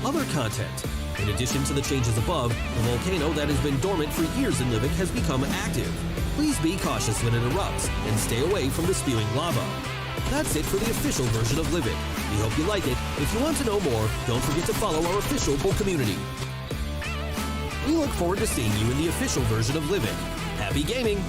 other content. In addition to the changes above, the volcano that has been dormant for years in Livic has become active. Please be cautious when it erupts and stay away from the spewing lava. That's it for the official version of Livic. We hope you like it. If you want to know more, don't forget to follow our official Bull community. We look forward to seeing you in the official version of Livic. Happy gaming!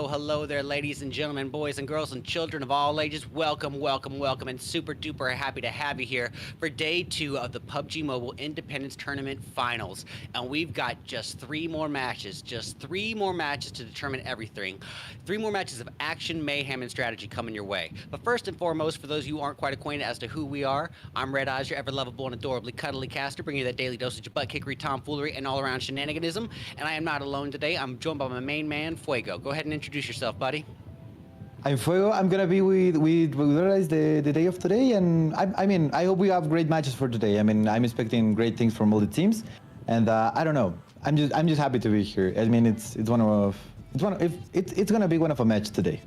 Hello there, ladies and gentlemen, boys and girls and children of all ages. Welcome, and super duper happy to have you here for day 2 of the PUBG Mobile Independence Tournament Finals. And we've got just 3 more matches, to determine everything. 3 more matches of action, mayhem, and strategy coming your way. But first and foremost, for those of you who aren't quite acquainted as to who we are, I'm Red Eyes, your ever-lovable and adorably cuddly caster, bringing you that daily dosage of butt-kickery, tomfoolery, and all-around shenaniganism. And I am not alone today. I'm joined by my main man, Fuego. Go ahead and introduce yourself, buddy. I'm Fuego. I'm gonna be with Red Eyes the day of today, and I hope we have great matches for today. I'm expecting great things from all the teams, and I don't know. I'm just happy to be here. It's gonna be one of a match today.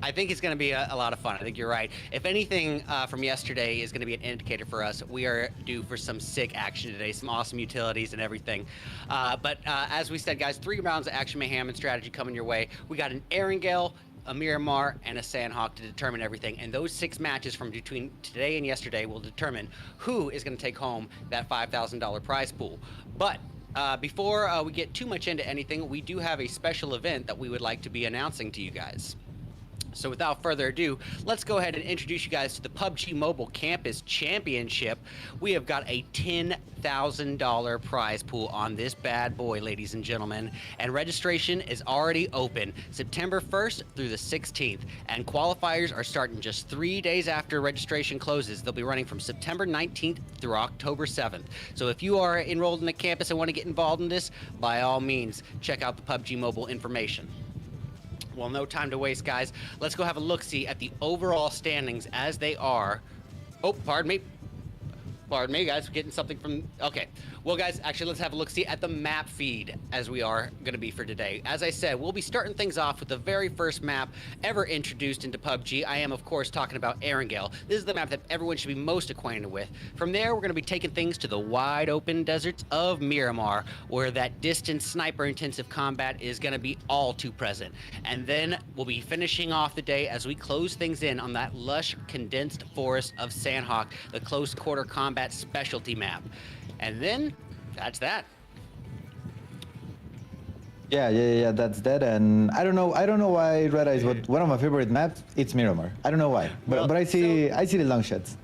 I think it's going to be a lot of fun. I think you're right. If anything from yesterday is going to be an indicator for us, we are due for some sick action today, some awesome utilities and everything. But as we said, guys, 3 rounds of action, mayhem, and strategy coming your way. We got an Erangel, a Miramar, and a Sanhok to determine everything. And those 6 matches from between today and yesterday will determine who is going to take home that $5,000 prize pool. But before we get too much into anything, we do have a special event that we would like to be announcing to you guys. So without further ado, let's go ahead and introduce you guys to the PUBG Mobile Campus Championship. We have got a $10,000 prize pool on this bad boy, ladies and gentlemen. And registration is already open September 1st through the 16th. And qualifiers are starting just 3 days after registration closes. They'll be running from September 19th through October 7th. So if you are enrolled in the campus and want to get involved in this, by all means, check out the PUBG Mobile information. Well, no time to waste, guys. Let's go have a look-see at the overall standings as they are. Oh, pardon me. Pardon me, guys. We're getting something from... Okay. Well, guys, actually, let's have a look-see at the map feed as we are going to be for today. As I said, we'll be starting things off with the very first map ever introduced into PUBG. I am, of course, talking about Erangel. This is the map that everyone should be most acquainted with. From there, we're going to be taking things to the wide-open deserts of Miramar, where that distant sniper-intensive combat is going to be all too present. And then we'll be finishing off the day as we close things in on that lush, condensed forest of Sanhok, the close-quarter combat specialty map. And then, that's that. Yeah, that's that. And I don't know why Red Eyes, but one of my favorite maps, it's Miramar. I don't know why, but I see the long shots.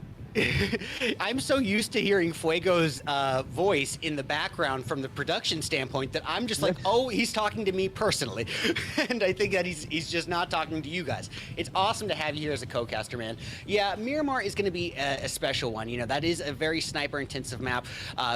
I'm so used to hearing Fuego's voice in the background from the production standpoint that I'm just like, oh, he's talking to me personally. And I think that he's just not talking to you guys. It's awesome to have you here as a co-caster, man. Yeah, Miramar is going to be a special one. You know, that is a very sniper-intensive map,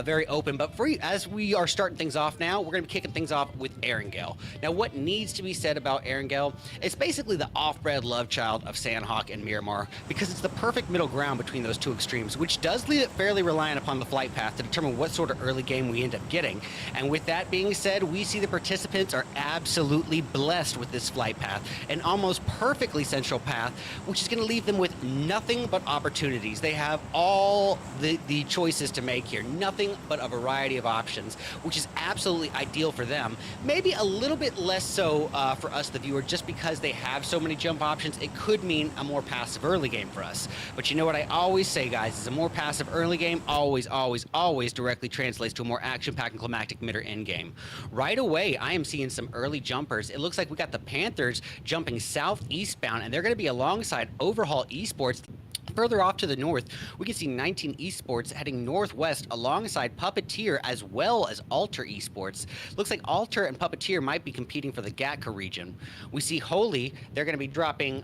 very open. But for you, as we are starting things off now, we're going to be kicking things off with Erangel. Now, what needs to be said about Erangel? It's basically the off-bred love child of Sanhok and Miramar because it's the perfect middle ground between those two to extremes, which does leave it fairly reliant upon the flight path to determine what sort of early game we end up getting. And with that being said, we see the participants are absolutely blessed with this flight path, an almost perfectly central path, which is going to leave them with nothing but opportunities. They have all the choices to make here, nothing but a variety of options, which is absolutely ideal for them. Maybe a little bit less so for us, the viewer, just because they have so many jump options. It could mean a more passive early game for us. But you know what I always say, guys, is a more passive early game always directly translates to a more action-packed and climactic mid or end game. Right away, I am seeing some early jumpers. It looks like we got the Panthers jumping southeastbound, and they're going to be alongside Overhaul Esports. Further off to the north, we can see 19 Esports heading northwest alongside Puppeteer as well as Alter Esports. Looks like Alter and Puppeteer might be competing for the Gatka region. We see Holy, they're going to be dropping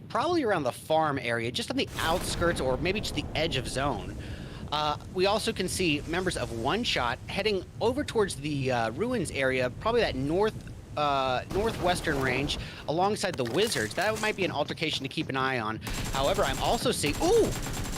probably around the farm area, just on the outskirts or maybe just the edge of zone. We also can see members of One Shot heading over towards the ruins area, probably that northwestern range alongside the Wizards. That might be an altercation to keep an eye on. However, I'm also seeing, ooh,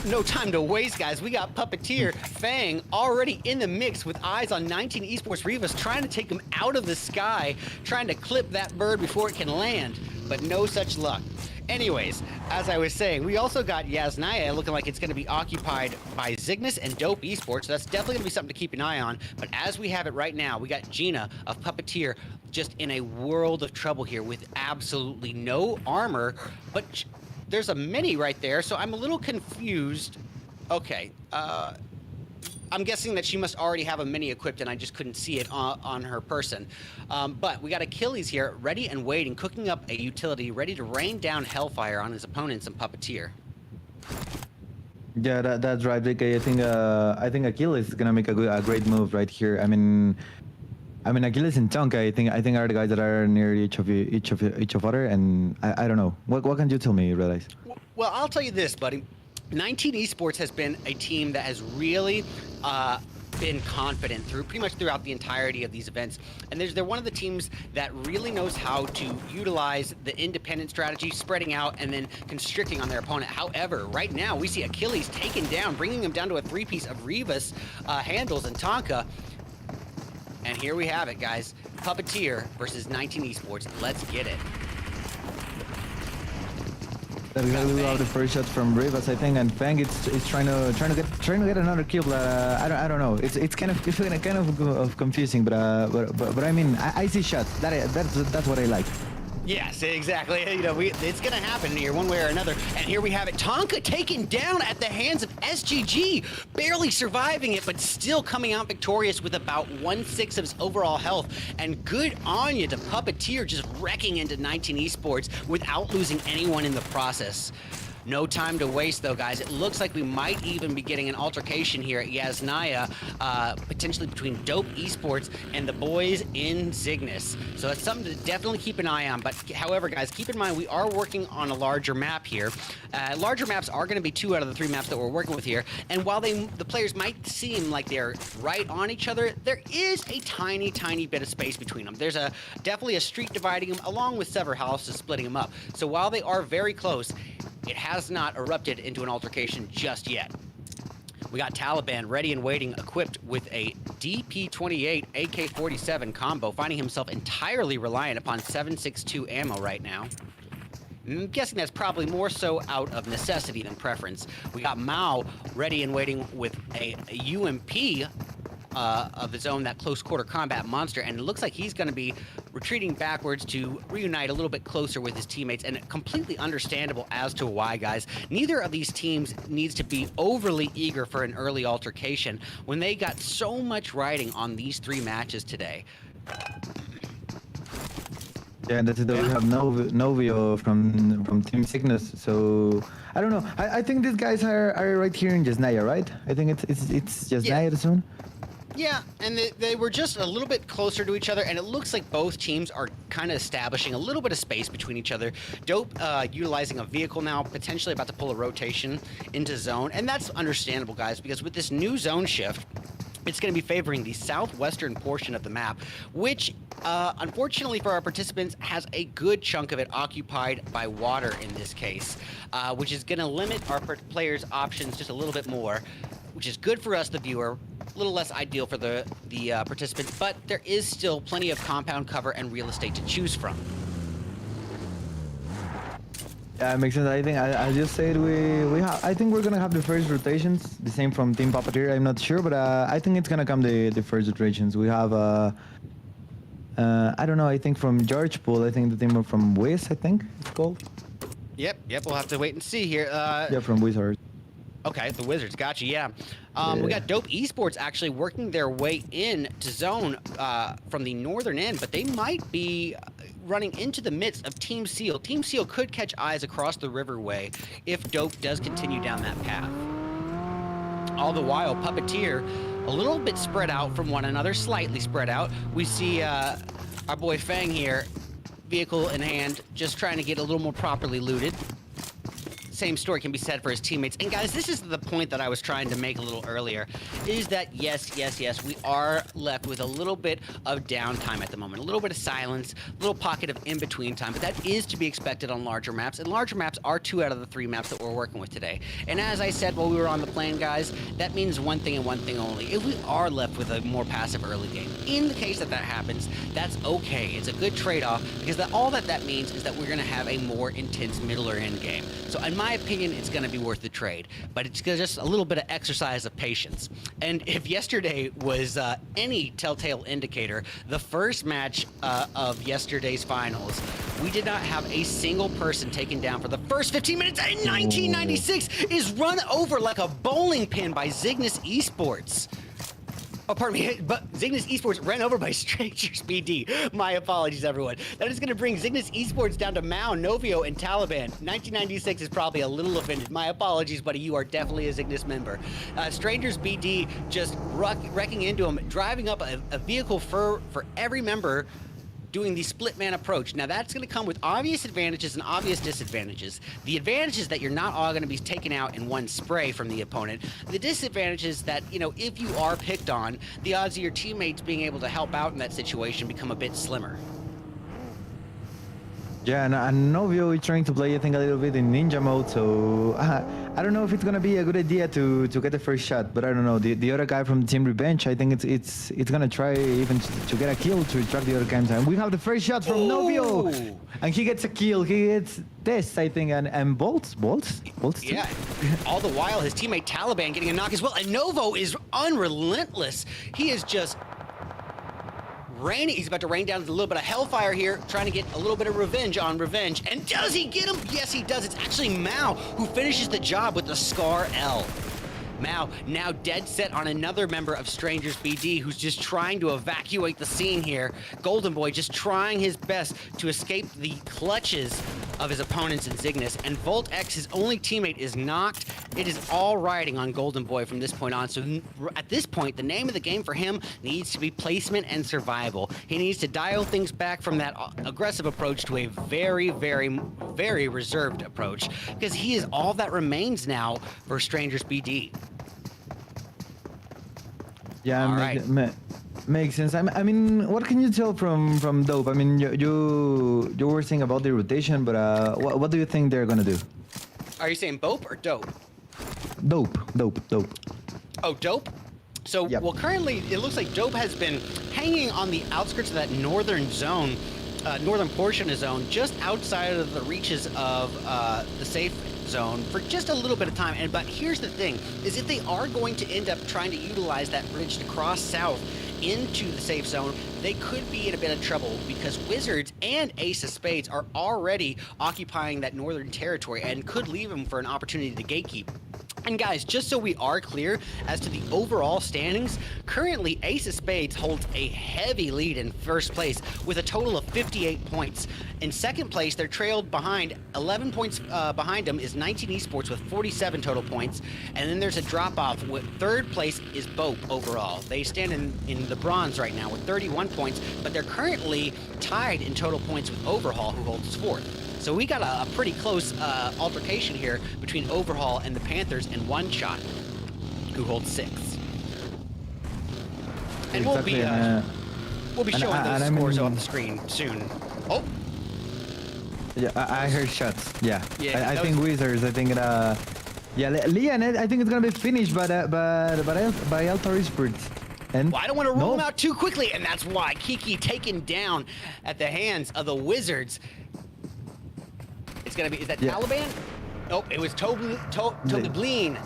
no time to waste, guys. We got Puppeteer, Fang already in the mix with eyes on 19 Esports Rivas, trying to take him out of the sky, trying to clip that bird before it can land, but no such luck. Anyways, as I was saying, we also got Yasnaya looking like it's going to be occupied by Zygnus and Dope Esports, so that's definitely going to be something to keep an eye on. But as we have it right now, we got Gina of Puppeteer just in a world of trouble here with absolutely no armor, but there's a mini right there, so I'm a little confused. Okay, I'm guessing that she must already have a mini equipped and I just couldn't see it on her person. But we got Achilles here, ready and waiting, cooking up a utility, ready to rain down hellfire on his opponents in Puppeteer. Yeah, that's right, Vicky. I think Achilles is gonna make a great move right here. I mean Achilles and Tonka, I think are the guys that are near each of other, and I don't know. What can you tell me, Red Eyes? Well, I'll tell you this, buddy. 19 Esports has been a team that has really been confident pretty much throughout the entirety of these events, and they're one of the teams that really knows how to utilize the independent strategy, spreading out and then constricting on their opponent. However, right now we see Achilles taken down, bringing him down to a three-piece of Rivas, handles, and Tonka. And here we have it, guys. Puppeteer versus 19 Esports. Let's get it. That's exactly how the first shot from Rivas, I think, and Fang is trying to get another kill, but I don't know. It's kind of confusing, but I mean I see shots. That's what I like. Yes, exactly. You know, it's going to happen here one way or another. And here we have it. Tonka taken down at the hands of SGG, barely surviving it, but still coming out victorious with about 1/6 of his overall health. And good on you to Puppeteer, just wrecking into 19 Esports without losing anyone in the process. No time to waste, though, guys. It looks like we might even be getting an altercation here at Yasnaya, potentially between Dope Esports and the boys in Zygnus. So that's something to definitely keep an eye on. But however, guys, keep in mind we are working on a larger map here. Larger maps are going to be 2 out of the 3 maps that we're working with here. And while the players might seem like they're right on each other, there is a tiny, tiny bit of space between them. There's definitely a street dividing them, along with several houses splitting them up. So while they are very close, it has not erupted into an altercation just yet. We got Taliban ready and waiting, equipped with a DP-28 AK-47 combo, finding himself entirely reliant upon 7.62 ammo right now. I'm guessing that's probably more so out of necessity than preference. We got Mao ready and waiting with a UMP of his own, that close quarter combat monster, and it looks like he's going to be retreating backwards to reunite a little bit closer with his teammates, and completely understandable as to why, guys. Neither of these teams needs to be overly eager for an early altercation when they got so much riding on these 3 matches today. Yeah, and that's it. We have Novio from Team Cygnus. So I don't know. I think these guys are right here in Yasnaya, right? I think it's Yasnaya soon. Yeah, and they were just a little bit closer to each other, and it looks like both teams are kind of establishing a little bit of space between each other. Dope utilizing a vehicle now, potentially about to pull a rotation into zone, and that's understandable, guys, because with this new zone shift, it's going to be favoring the southwestern portion of the map, which, unfortunately for our participants, has a good chunk of it occupied by water in this case, which is going to limit our players' options just a little bit more, which is good for us, the viewer, a little less ideal for the participants, but there is still plenty of compound cover and real estate to choose from. Yeah, it makes sense. I think I just said I think we're gonna have the first rotations, the same from Team Puppeteer. I'm not sure, but I think it's gonna come the first rotations. We have I don't know. I think from George Pool. I think the team from Wiz. I think it's called. Yep. We'll have to wait and see here. Yeah, from Wizards. Okay, the Wizards, gotcha, yeah. We got Dope Esports actually working their way in to zone from the northern end, but they might be running into the midst of Team Seal. Team Seal could catch eyes across the riverway if Dope does continue down that path. All the while, Puppeteer, a little bit spread out from one another, slightly spread out. We see our boy Fang here, vehicle in hand, just trying to get a little more properly looted. Same story can be said for his teammates. And guys, this is the point that I was trying to make a little earlier, is that yes, we are left with a little bit of downtime at the moment, a little bit of silence, a little pocket of in-between time, but that is to be expected on larger maps, and larger maps are 2 out of the 3 maps that we're working with today. And as I said while we were on the plane, guys, that means one thing and one thing only. If we are left with a more passive early game, in the case that happens, that's okay. It's a good trade-off, because all that means is that we're going to have a more intense middle or end game. So in my opinion, it's going to be worth the trade, but it's just a little bit of exercise of patience. And if yesterday was any telltale indicator, the first match of yesterday's finals, we did not have a single person taken down for the first 15 minutes, and 1996 is run over like a bowling pin by Zygnus Esports. Oh, pardon me, but Zygnus Esports ran over by Strangers BD. My apologies, everyone. That is going to bring Zygnus Esports down to Mao, Novio, and Taliban. 1996 is probably a little offended. My apologies, buddy. You are definitely a Zygnus member. Strangers BD just wrecking into him, driving up a vehicle for every member, doing the split man approach. Now that's going to come with obvious advantages and obvious disadvantages. The advantage is that you're not all going to be taken out in one spray from the opponent. The disadvantage is that, you know, if you are picked on, the odds of your teammates being able to help out in that situation become a bit slimmer. Yeah, and Novio is trying to play, I think, a little bit in ninja mode, so I don't know if it's gonna be a good idea to get the first shot. But I don't know, the other guy from Team Revenge, I think it's gonna try even to get a kill to track the other guys. And we have the first shot from Novio, and he gets a kill. He gets this, I think, and bolts. Yeah. All the while, his teammate Taliban getting a knock as well, and Novo is unrelentless. He is just he's about to rain down a little bit of hellfire here, trying to get a little bit of revenge on revenge. And does he get him? Yes, he does. It's actually Mao who finishes the job with the Scar L. Mao now dead set on another member of Strangers BD who's just trying to evacuate the scene here. Golden Boy just trying his best to escape the clutches of his opponents in Zygnus. And Volt X, his only teammate, is knocked. It is all riding on Golden Boy from this point on. So at this point, the name of the game for him needs to be placement and survival. He needs to dial things back from that aggressive approach to a very, very, very reserved approach, because he is all that remains now for Strangers BD. Yeah, makes sense. I mean, what can you tell from Dope? I mean, you were saying about the rotation, but what do you think they're gonna do? Are you saying Bope or Dope? Dope. Oh, Dope? So, yep. Well, currently, it looks like Dope has been hanging on the outskirts of that northern zone, northern portion of zone, just outside of the reaches of the safe zone for just a little bit of time. But here's the thing, is if they are going to end up trying to utilize that bridge to cross south into the safe zone, they could be in a bit of trouble, because Wizards and Ace of Spades are already occupying that northern territory and could leave them for an opportunity to gatekeep. And guys, just so we are clear as to the overall standings, currently Ace of Spades holds a heavy lead in first place with a total of 58 points. In second place, they're trailed behind, 11 points behind them is 19 Esports with 47 total points. And then there's a drop-off. Third place is Bope overall. They stand in the bronze right now with 31 points, but they're currently tied in total points with Overhaul, who holds fourth. So we got a pretty close altercation here between Overhaul and the Panthers, and One Shot, who holds 6th. exactly. And we'll be showing those scores on the screen soon. Oh. Yeah, I heard shots. Yeah. Yeah, I think Wizards. I think Leon. I think it's gonna be finished, by Altar Esports. And well, I don't want to rule them out too quickly, and that's why Kiki taken down at the hands of the Wizards. It's gonna be. Is that Taliban? Nope. It was Toby Bleen.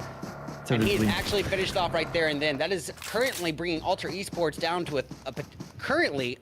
And he's actually finished off right there and then. That is currently bringing Altar Esports down to currently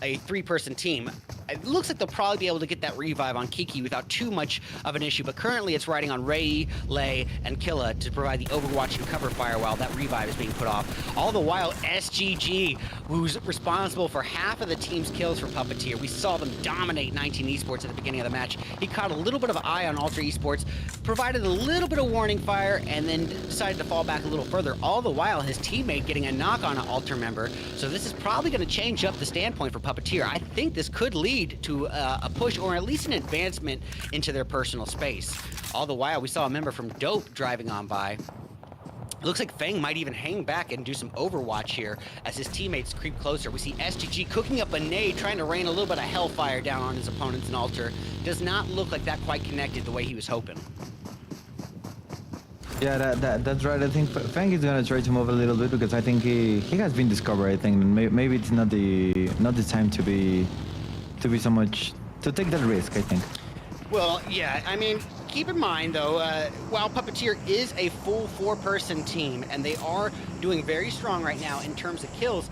a 3-person team. It looks like they'll probably be able to get that revive on Kiki without too much of an issue, but currently it's riding on Rei, Lei, and Killa to provide the overwatch and cover fire while that revive is being put off. All the while, SGG, who's responsible for half of the team's kills for Puppeteer, we saw them dominate 19 Esports at the beginning of the match. He caught a little bit of an eye on Altar Esports, provided a little bit of warning fire, and then decided to fall back a little further. All the while, his teammate getting a knock on an Altar member, so this is probably going to change up the standpoint for Puppeteer. I think this could lead to a push or at least an advancement into their personal space. All the while, we saw a member from Dope driving on by. It looks like Fang might even hang back and do some overwatch here as his teammates creep closer. We see SGG cooking up a nade, trying to rain a little bit of hellfire down on his opponent's Altar. Does not look like that quite connected the way he was hoping. Yeah, that's right. I think Fang is gonna try to move a little bit because I think he has been discovered. I think maybe it's not the time to be so much to take that risk. I think. Well, yeah. I mean, keep in mind though, while Puppeteer is a full 4-person team and they are doing very strong right now in terms of kills.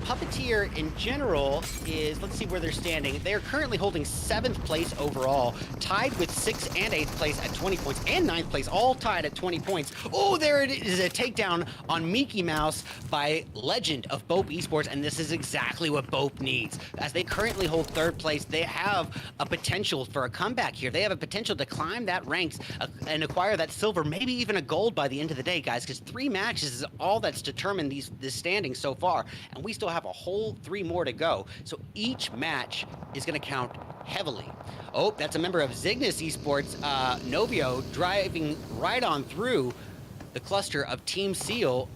Puppeteer in general is, let's see where they're standing. They are currently holding 7th place overall, tied with 6th and 8th place at 20 points, and 9th place, all tied at 20 points. Oh, there it is, a takedown on Mickey Mouse by Legend of Bope Esports, and this is exactly what Bope needs. As they currently hold 3rd place, they have a potential for a comeback here. They have a potential to climb that ranks and acquire that silver, maybe even a gold by the end of the day, guys, because 3 matches is all that's determined this standing so far. And we still have a whole 3 more to go. So each match is going to count heavily. Oh, that's a member of Zygnus Esports, Novio, driving right on through the cluster of Team Seal,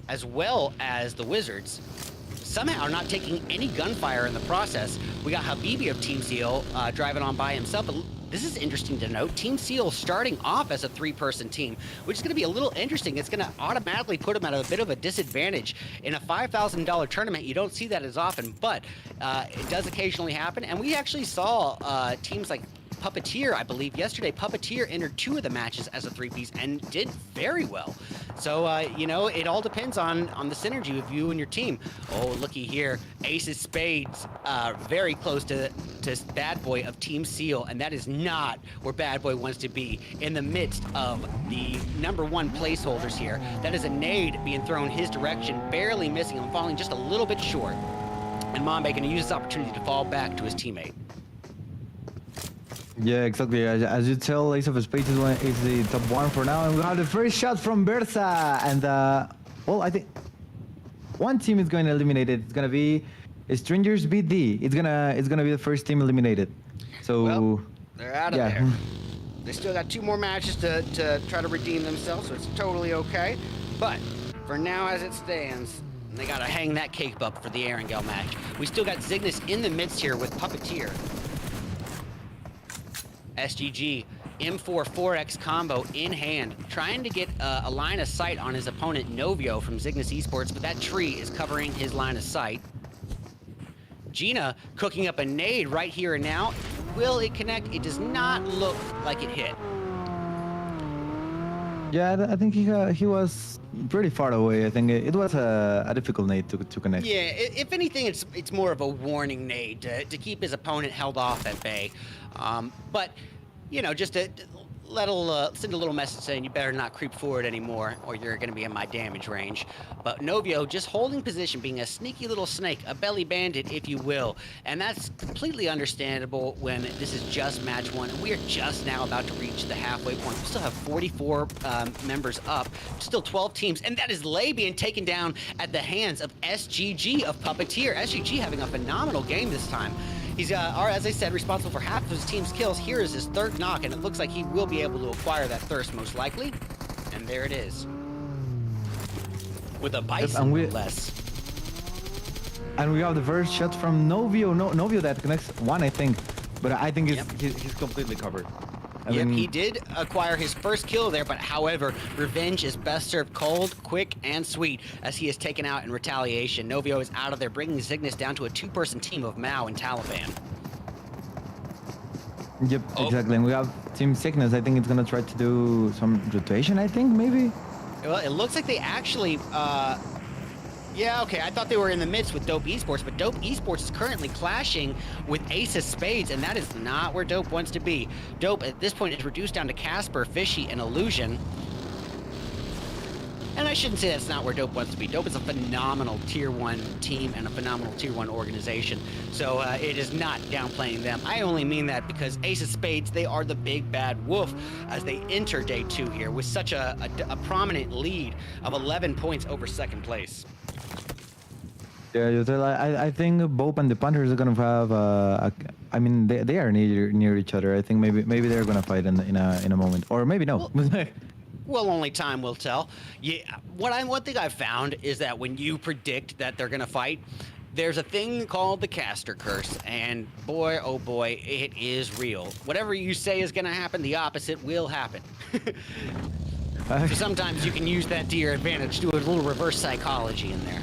as well as the Wizards. Somehow not taking any gunfire in the process. We got Habibi of Team Seal driving on by himself. But this is interesting to note. Team Seal starting off as a 3-person team, which is going to be a little interesting. It's going to automatically put them at a bit of a disadvantage. In a $5,000 tournament, you don't see that as often, but it does occasionally happen. And we actually saw teams like Puppeteer, I believe yesterday, Puppeteer entered 2 of the matches as a 3-piece and did very well. So, you know, it all depends on the synergy with you and your team. Oh, looky here. Ace's Spades, very close to Bad Boy of Team Seal, and that is not where Bad Boy wants to be, in the midst of the #1 placeholders here. That is a nade being thrown his direction, barely missing him, falling just a little bit short. And Mambe going to use this opportunity to fall back to his teammate. Yeah, exactly. As you tell, Ace of Spades is the top 1 for now, and we have the first shot from Bertha. And well, I think one team is going to eliminate it. It's gonna be Strangers BD. It's gonna be the first team eliminated. So well, they're out of there. They still got 2 more matches to try to redeem themselves, so it's totally okay. But for now, as it stands, they gotta hang that cake up for the Erangel match. We still got Zygnus in the midst here with Puppeteer. SGG, M4 4X combo in hand, trying to get a line of sight on his opponent Novio from Zygnus Esports, but that tree is covering his line of sight. Gina cooking up a nade right here and now. Will it connect? It does not look like it hit. Yeah, I think he was pretty far away. I think it was a difficult nade to connect. Yeah, if anything, it's more of a warning nade to keep his opponent held off at bay. But, you know, just to send a little message saying you better not creep forward anymore or you're going to be in my damage range. But Novio just holding position, being a sneaky little snake, a belly bandit, if you will. And that's completely understandable when this is just match 1. And we are just now about to reach the halfway point. We still have 44 members up, still 12 teams. And that is Lei being taken down at the hands of SGG of Puppeteer. SGG having a phenomenal game this time. He's, as I said, responsible for half of his team's kills. Here is his 3rd knock, and it looks like he will be able to acquire that thirst, most likely. And there it is. With a bison, no less. And we have the first shot from Novio. Novio that connects one, I think. But I think he's completely covered. Yep, he did acquire his first kill there, but however, revenge is best served cold, quick, and sweet as he is taken out in retaliation. Novio is out of there, bringing Cygnus down to a two-person team of Mao and Taliban. Yep, exactly. And we have Team Cygnus. I think it's going to try to do some rotation, I think, maybe? Well, it looks like they actually... yeah, okay, I thought they were in the midst with Dope Esports, but Dope Esports is currently clashing with Ace of Spades, and that is not where Dope wants to be. Dope, at this point, is reduced down to Casper, Fishy, and Illusion. And I shouldn't say that's not where Dope wants to be. Dope is a phenomenal Tier 1 team and a phenomenal Tier 1 organization. So it is not downplaying them. I only mean that because Ace of Spades, they are the big bad wolf as they enter Day 2 here with such a prominent lead of 11 points over second place. Yeah, I think Bope and the Panthers are gonna have. I mean, they are near each other. I think maybe they're gonna fight in a moment, or maybe no. Well, only time will tell. Yeah, one thing I've found is that when you predict that they're gonna fight, there's a thing called the caster curse, and boy, oh boy, it is real. Whatever you say is gonna happen, the opposite will happen. So sometimes you can use that to your advantage, do a little reverse psychology in there.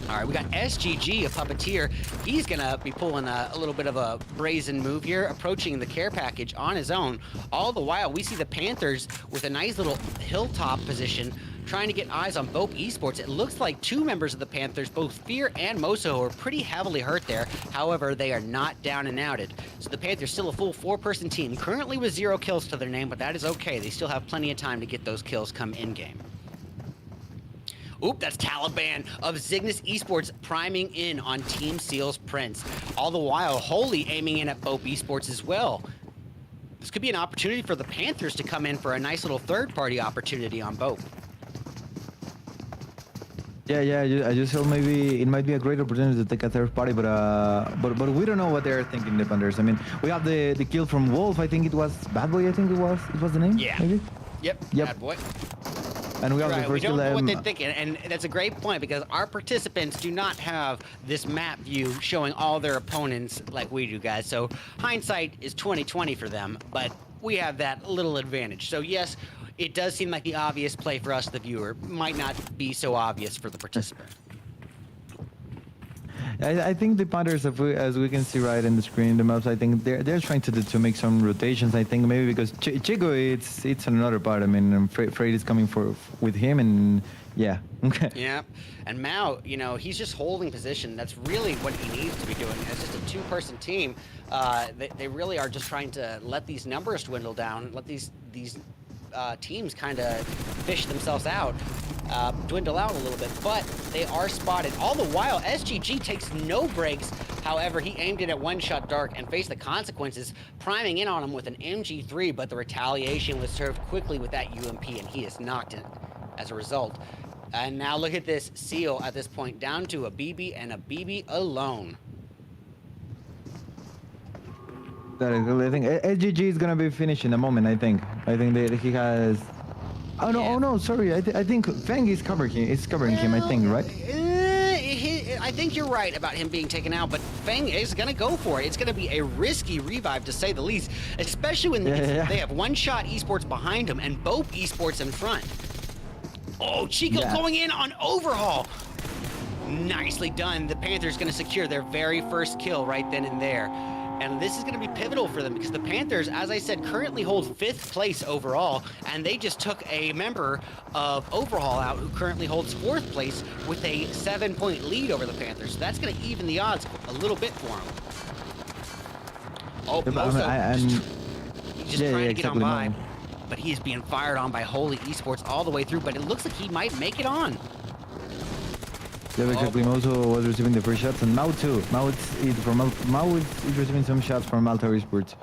All right, we got SGG, a Puppeteer. He's gonna be pulling a little bit of a brazen move here, approaching the care package on his own. All the while, we see the Panthers with a nice little hilltop position, trying to get eyes on both Esports. It looks like two members of the Panthers, both Fear and Moso, are pretty heavily hurt there. However, they are not down and outed. So the Panthers still a full four-person team, currently with 0 kills to their name, but that is okay. They still have plenty of time to get those kills come in-game. Oop, that's Taliban of Cygnus Esports priming in on Team Seal's Prince. All the while, Holy aiming in at Bope Esports as well. This could be an opportunity for the Panthers to come in for a nice little third-party opportunity on Bope. Yeah, I just feel maybe it might be a great opportunity to take a third party, but we don't know what they're thinking, the Panthers. I mean, we have the kill from Wolf. I think it was Bad Boy. I think it was the name. Yeah. Maybe. Yep. Bad Boy. And we have the first we don't know kill, what they're thinking, and that's a great point because our participants do not have this map view showing all their opponents like we do, guys. So hindsight is 20/20 for them, but we have that little advantage. So yes, it does seem like the obvious play for us, the viewer, might not be so obvious for the participant. I think the Panthers, as we can see right in the screen, the maps, I think they're trying to make some rotations. I think maybe because Chico, it's another part. I mean, Freight is coming with him, and yeah. Okay. Yeah, and Mao, you know, he's just holding position. That's really what he needs to be doing. As just a two-person team, they really are just trying to let these numbers dwindle down, let these teams kind of fish themselves out. Dwindle out a little bit, but they are spotted. All the while, SGG takes no breaks. However, he aimed it at one shot dark and faced the consequences, priming in on him with an MG3, but the retaliation was served quickly with that UMP, and he is knocked in as a result. And now look at this, Seal at this point down to a BB and a BB alone. I think SGG is gonna be finished in a moment. I think that he has. Oh no! Yeah. Oh no! Sorry. I think Feng is covering him. It's covering him. I think, right? I think you're right about him being taken out, but Feng is gonna go for it. It's gonna be a risky revive to say the least, especially when they have one shot Esports behind him and Bope Esports in front. Oh, Chico going in on overhaul. Nicely done. The Panthers gonna secure their very first kill right then and there. And this is going to be pivotal for them because the Panthers, as I said, currently hold 5th place overall, and they just took a member of Overhaul out who currently holds 4th place with a 7-point lead over the Panthers. So that's going to even the odds a little bit for them. Oh, Moso, he's just trying to get on by, but he is being fired on by Holy Esports all the way through, but it looks like he might make it on. Yeah, exactly. Moso was receiving the first shots, and Mao too. Mao is receiving some shots from Altar Esports.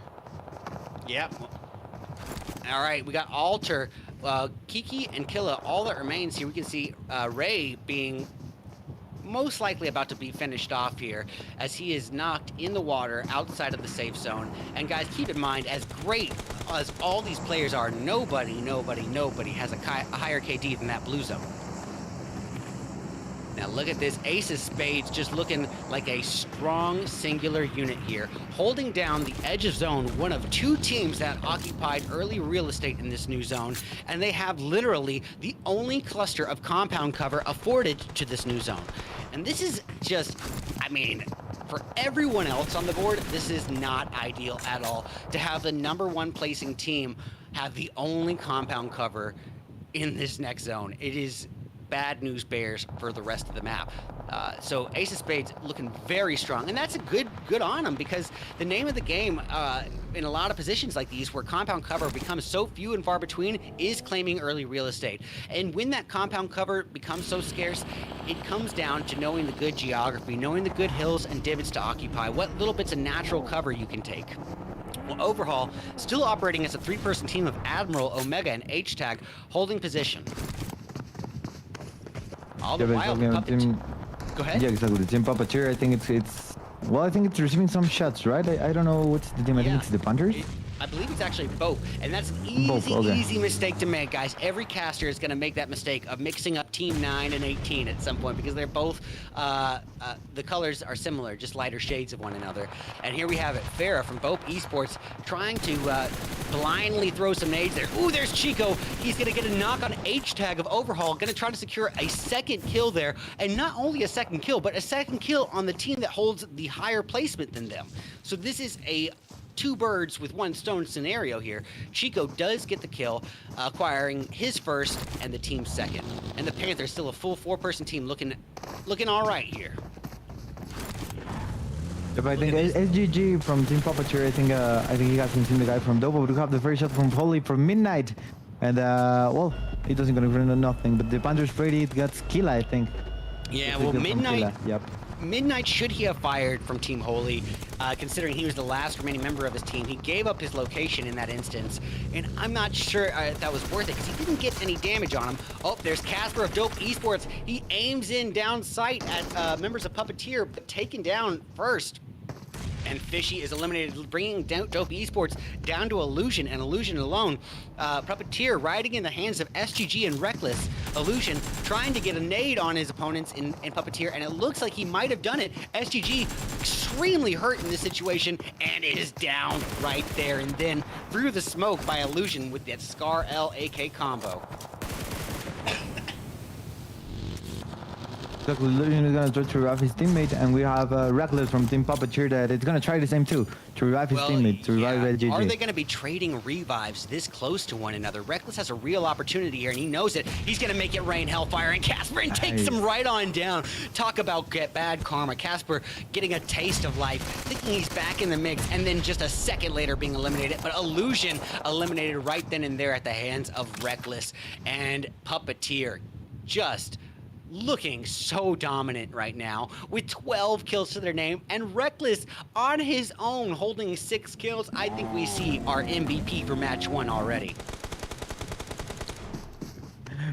Yep. All right, we got Alter, Kiki, and Killa. All that remains here, we can see Ray being most likely about to be finished off here as he is knocked in the water outside of the safe zone. And guys, keep in mind, as great as all these players are, nobody has a higher KD than that blue zone. Now look at this, Ace of Spades just looking like a strong singular unit here, holding down the edge of zone, one of two teams that occupied early real estate in this new zone, and they have literally the only cluster of compound cover afforded to this new zone. And this is just, I mean, for everyone else on the board, this is not ideal at all. To have the #1 placing team have the only compound cover in this next zone, it is bad news bears for the rest of the map. So Ace of Spades looking very strong, and that's a good on him, because the name of the game in a lot of positions like these where compound cover becomes so few and far between is claiming early real estate. And when that compound cover becomes so scarce, it comes down to knowing the good geography, knowing the good hills and divots to occupy, what little bits of natural cover you can take. Well, Overhaul still operating as a 3-person team of Admiral, Omega, and H-Tag holding position. All the while, go ahead. Yeah, exactly. The team Puppeteer, I think it's well, I think it's receiving some shots, right? I don't know what's the team. I think it's the Panthers. I believe it's actually both, and that's an easy mistake to make, guys. Every caster is going to make that mistake of mixing up Team 9 and 18 at some point, because they're both, the colors are similar, just lighter shades of one another. And here we have it, Farah from Bope Esports trying to blindly throw some nades there. Ooh, there's Chico. He's going to get a knock on H-Tag of Overhaul, going to try to secure a second kill there, and not only a second kill, but a second kill on the team that holds the higher placement than them. So this is a 2 birds with 1 stone scenario here. Chico does get the kill, acquiring his first and the team's second. And the Panthers still a full 4-person team looking all right here. But I think SGG from Team Puppeteer, I think he got some team the guy from Dobo. We have the first shot from Holy from Midnight. And well, he doesn't gonna run nothing. But the Panthers Freddy got Skilla, I think. Yeah, well, Midnight. Yep. Midnight, should he have fired from Team Holy, considering he was the last remaining member of his team, he gave up his location in that instance, and I'm not sure if that was worth it, because he didn't get any damage on him. Oh, there's Casper of Dope Esports. He aims in down sight at members of Puppeteer, but taken down first. And Fishy is eliminated, bringing Dope Esports down to Illusion, and Illusion alone. Puppeteer riding in the hands of SGG and Reckless. Illusion trying to get a nade on his opponents in Puppeteer, and it looks like he might have done it. SGG extremely hurt in this situation, and is down right there. And then through the smoke by Illusion with that Scar L AK combo. Illusion is gonna try to revive his teammate, and we have Reckless from Team Puppeteer that is gonna try the same too, to revive his teammate, to revive SGG. Are they gonna be trading revives this close to one another? Reckless has a real opportunity here, and he knows it. He's gonna make it rain Hellfire, and Casper takes him right on down. Talk about bad karma. Casper getting a taste of life, thinking he's back in the mix, and then just a second later being eliminated. But Illusion eliminated right then and there at the hands of Reckless, and Puppeteer just looking so dominant right now with 12 kills to their name, and Reckless on his own holding 6 kills. I think we see our MVP for match 1 already.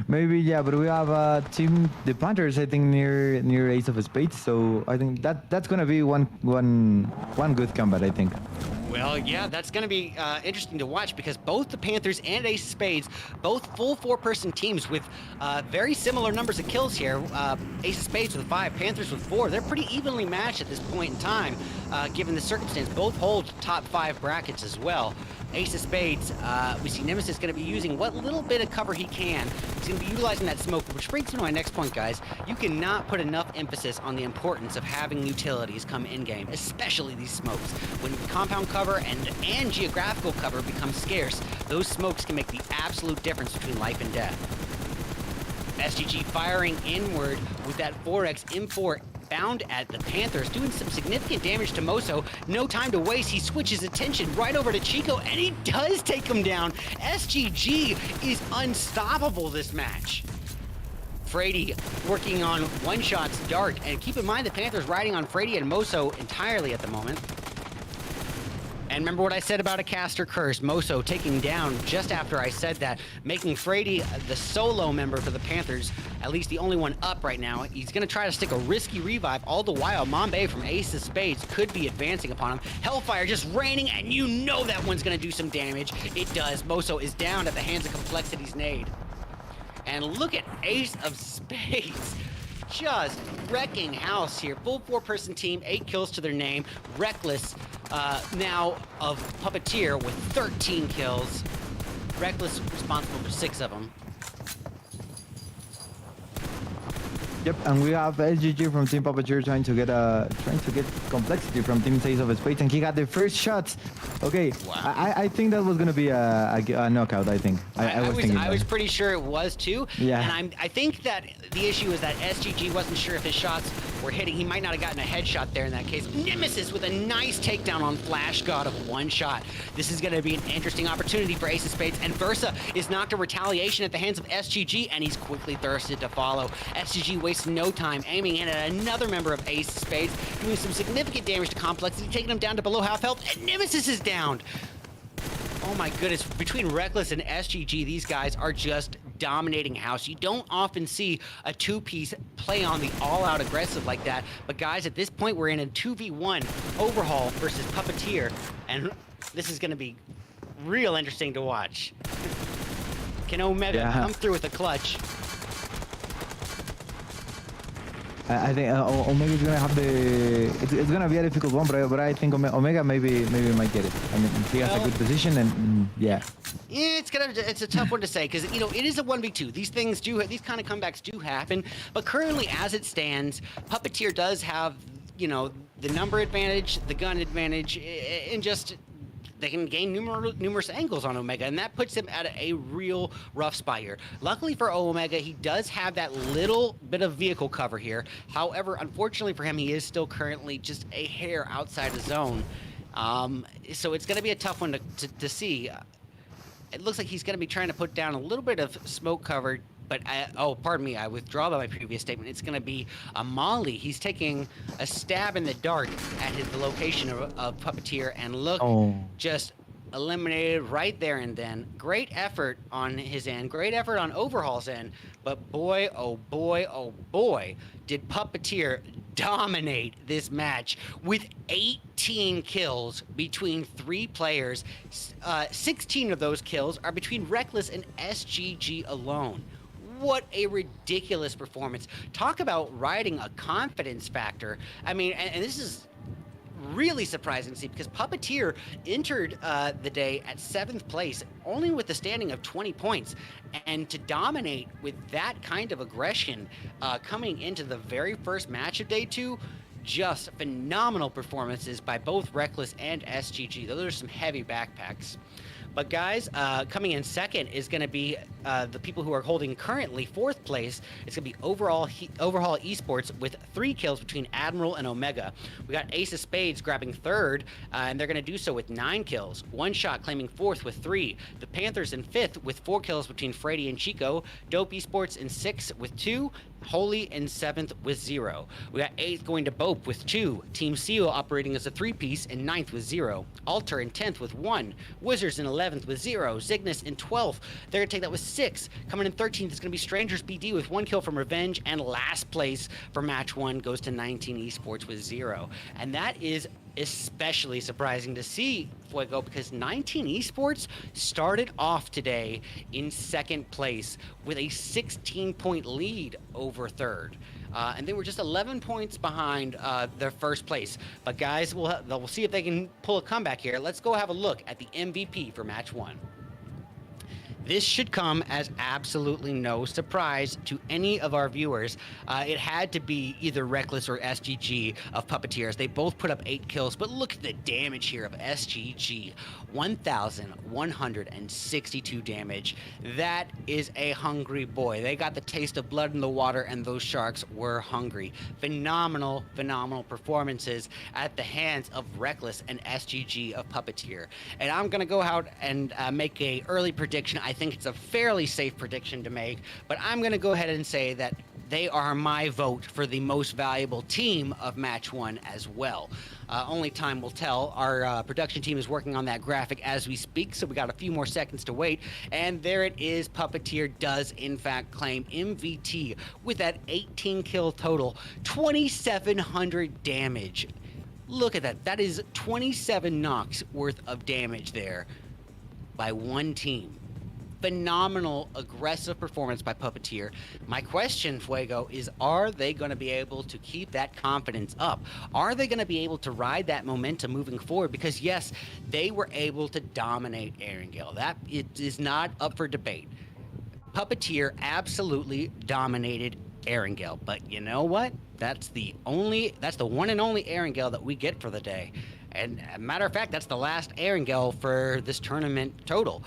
Maybe, yeah, but we have the Panthers, I think, near Ace of Spades, so I think that's gonna be one good combat, I think. Well, yeah, that's going to be interesting to watch, because both the Panthers and Ace of Spades, both full 4-person teams with very similar numbers of kills here. Ace of Spades with 5, Panthers with 4. They're pretty evenly matched at this point in time, given the circumstance. Both hold top 5 brackets as well. Ace of Spades, we see Nemesis going to be using what little bit of cover he can. He's going to be utilizing that smoke, which brings me to my next point, guys. You cannot put enough emphasis on the importance of having utilities come in-game, especially these smokes. When compound cover and geographical cover become scarce, those smokes can make the absolute difference between life and death. SGG firing inward with that 4x M4 bound at the Panthers, doing some significant damage to Moso. No time to waste. He switches attention right over to Chico, and he does take him down. SGG is unstoppable this match. Frady working on one-shots dark, and keep in mind the Panthers riding on Frady and Moso entirely at the moment. And remember what I said about a caster curse, Moso taking down just after I said that, making Frady the solo member for the Panthers, at least the only one up right now. He's going to try to stick a risky revive, all the while Mambe from Ace of Spades could be advancing upon him. Hellfire just raining, and you know that one's going to do some damage. It does. Moso is down at the hands of Complexity's nade. And look at Ace of Spades. just wrecking house here. Full 4-person team, 8 kills to their name. Reckless now of Puppeteer with 13 kills. Reckless responsible for 6 of them. Yep, and we have SGG from Team Puppeteer trying to get complexity from Team Taste of Spades, and he got the first shots. Okay, wow. I think that was gonna be a knockout. I think I was pretty sure it was too. Yeah. And I think that the issue is that SGG wasn't sure if his shots were hitting. He might not have gotten a headshot there in that case. Nemesis with a nice takedown on Flash God of 1 shot. This is going to be an interesting opportunity for Ace of Spades, and Versa is knocked to retaliation at the hands of SGG, and he's quickly thirsted to follow. SGG wastes no time aiming in at another member of Ace of Spades, doing some significant damage to Complexity, taking him down to below half health, and Nemesis is downed. Oh my goodness, between Reckless and SGG, these guys are just dominating house. You don't often see a 2-piece play on the all-out aggressive like that, but guys, at this point, we're in a 2v1 Overhaul versus Puppeteer, and this is gonna be real interesting to watch. Can Omega come through with a clutch? I think Omega's gonna have the. It's gonna be a difficult one, but I think Omega maybe might get it. I mean, he has a good position, and yeah. Yeah, it's a tough one to say because it is a 1v2. These kind of comebacks do happen, but currently as it stands, Puppeteer does have the number advantage, the gun advantage, and just. They can gain numerous angles on Omega, and that puts him at a real rough spot here. Luckily for Omega, he does have that little bit of vehicle cover here. However, unfortunately for him, he is still currently just a hair outside the zone. So it's going to be a tough one to see. It looks like he's going to be trying to put down a little bit of smoke cover. But, pardon me, I withdraw my previous statement. It's going to be a molly. He's taking a stab in the dark at the location of Puppeteer, and look, just eliminated right there and then. Great effort on his end. Great effort on Overhaul's end. But boy, oh boy, did Puppeteer dominate this match with 18 kills between 3 players. 16 of those kills are between Reckless and SGG alone. What a ridiculous performance. Talk about riding a confidence factor. I mean, and this is really surprising to see because Puppeteer entered the day at 7th place, only with a standing of 20 points. And to dominate with that kind of aggression coming into the very first match of day 2, just phenomenal performances by both Reckless and SGG. Those are some heavy backpacks. But guys, coming in second is going to be the people who are holding currently 4th place. It's going to be Overhaul Esports with 3 kills between Admiral and Omega. We got Ace of Spades grabbing 3rd, and they're going to do so with 9 kills. One Shot claiming 4th with 3. The Panthers in 5th with 4 kills between Freddy and Chico. Dope Esports in 6th with 2. Holy in 7th with 0. We got 8th going to Bope with 2. Team Seal operating as a 3-piece in 9th with 0. Alter in 10th with 1. Wizards in 11th with 0. Cygnus in 12th. They're going to take that with 6. Coming in 13th is going to be Strangers BD with 1 kill from Revenge. And last place for match 1 goes to 19 Esports with 0. And that is especially surprising to see, Fuego, because 19 Esports started off today in 2nd place with a 16-point lead over 3rd. And they were just 11 points behind their 1st place. But guys, we'll see if they can pull a comeback here. Let's go have a look at the MVP for match 1. This should come as absolutely no surprise to any of our viewers. It had to be either Reckless or SGG of Puppeteers. They both put up 8 kills, but look at the damage here of SGG. 1,162 damage. That is a hungry boy. They got the taste of blood in the water, and those sharks were hungry. Phenomenal performances at the hands of Reckless and SGG of Puppeteer. And I'm going to go out and make a early prediction. I think it's a fairly safe prediction to make, but I'm going to go ahead and say that they are my vote for the most valuable team of match 1 as well. Only time will tell. Our production team is working on that graphic as we speak, so we got a few more seconds to wait. And there it is. Puppeteer does, in fact, claim MVT with that 18 kill total, 2,700 damage. Look at that. That is 27 knocks worth of damage there by one team. phenomenal, aggressive performance by Puppeteer. My question, Fuego, is are they going to be able to keep that confidence up? Are they going to be able to ride that momentum moving forward? Because yes, they were able to dominate Erangel. That it is not up for debate. Puppeteer absolutely dominated Erangel, but you know what? That's the one and only Erangel that we get for the day. And a matter of fact, that's the last Erangel for this tournament total.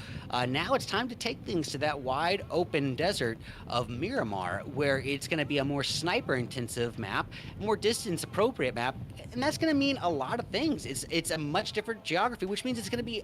Now it's time to take things to that wide open desert of Miramar, where it's going to be a more sniper intensive map, more distance appropriate map, and that's going to mean a lot of things. It's a much different geography, which means it's going to be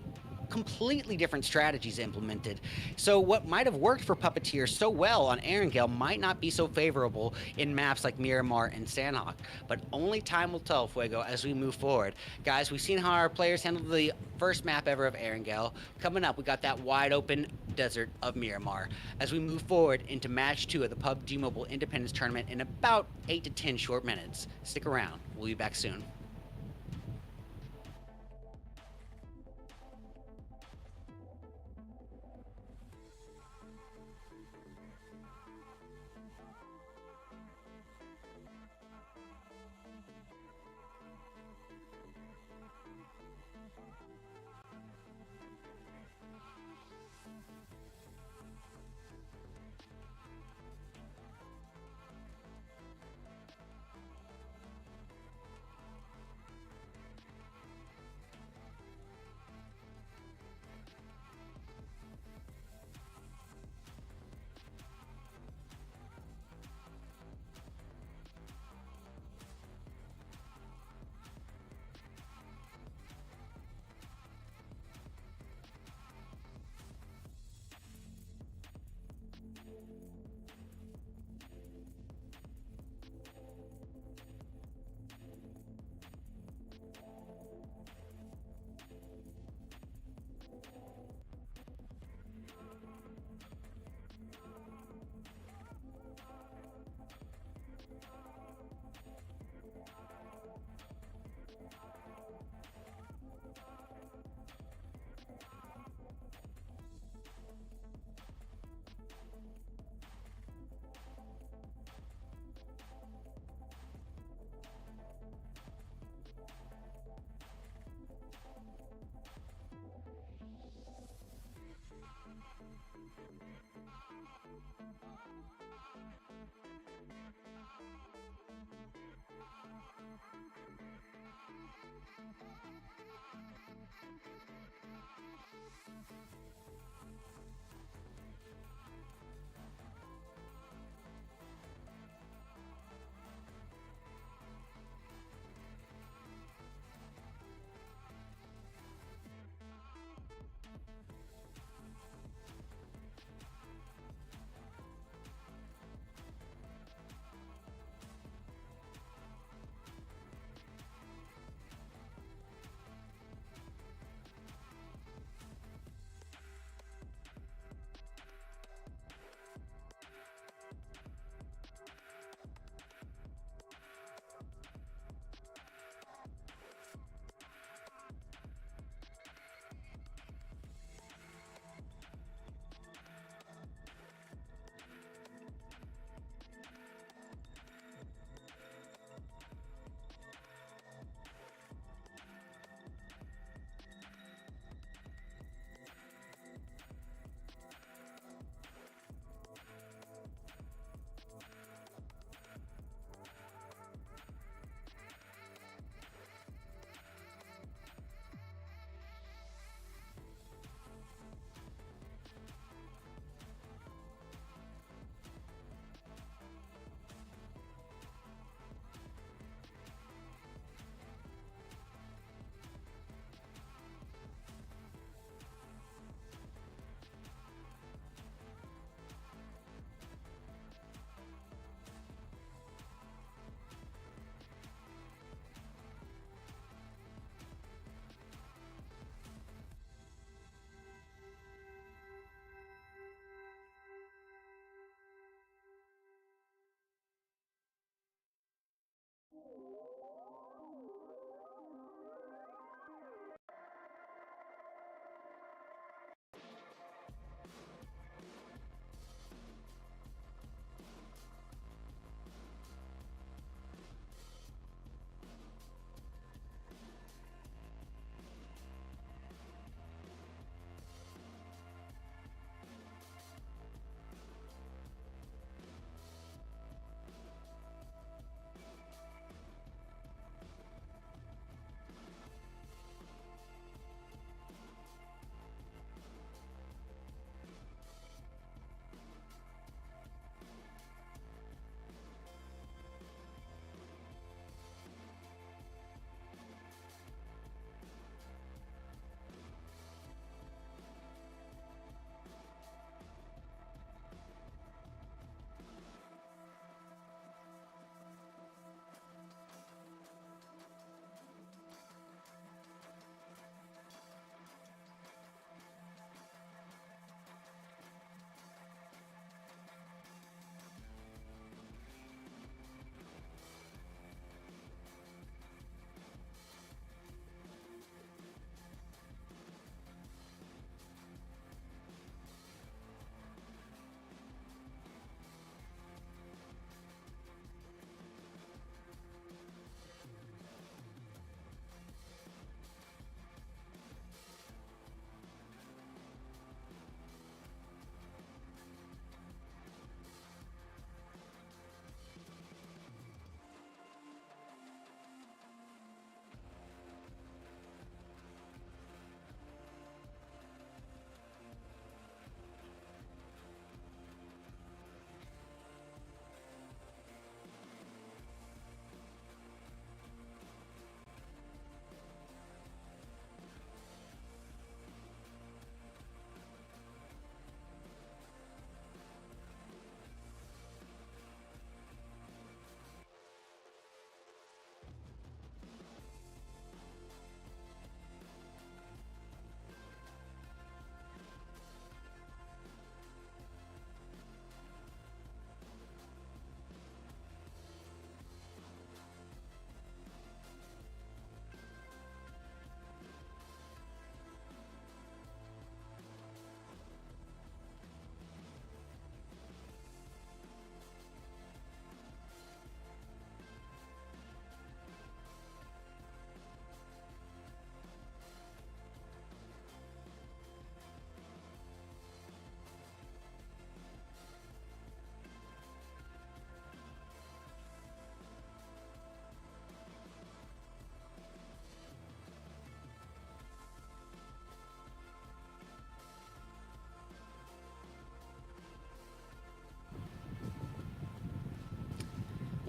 completely different strategies implemented. So what might have worked for Puppeteer so well on Erangel might not be so favorable in maps like Miramar and Sanhok. But only time will tell, Fuego, as we move forward. Guys, we've seen how our players handled the first map ever of Erangel. Coming up, we got that wide open desert of Miramar. As we move forward into match 2 of the PUBG Mobile Independence Tournament in about 8 to 10 short minutes. Stick around. We'll be back soon.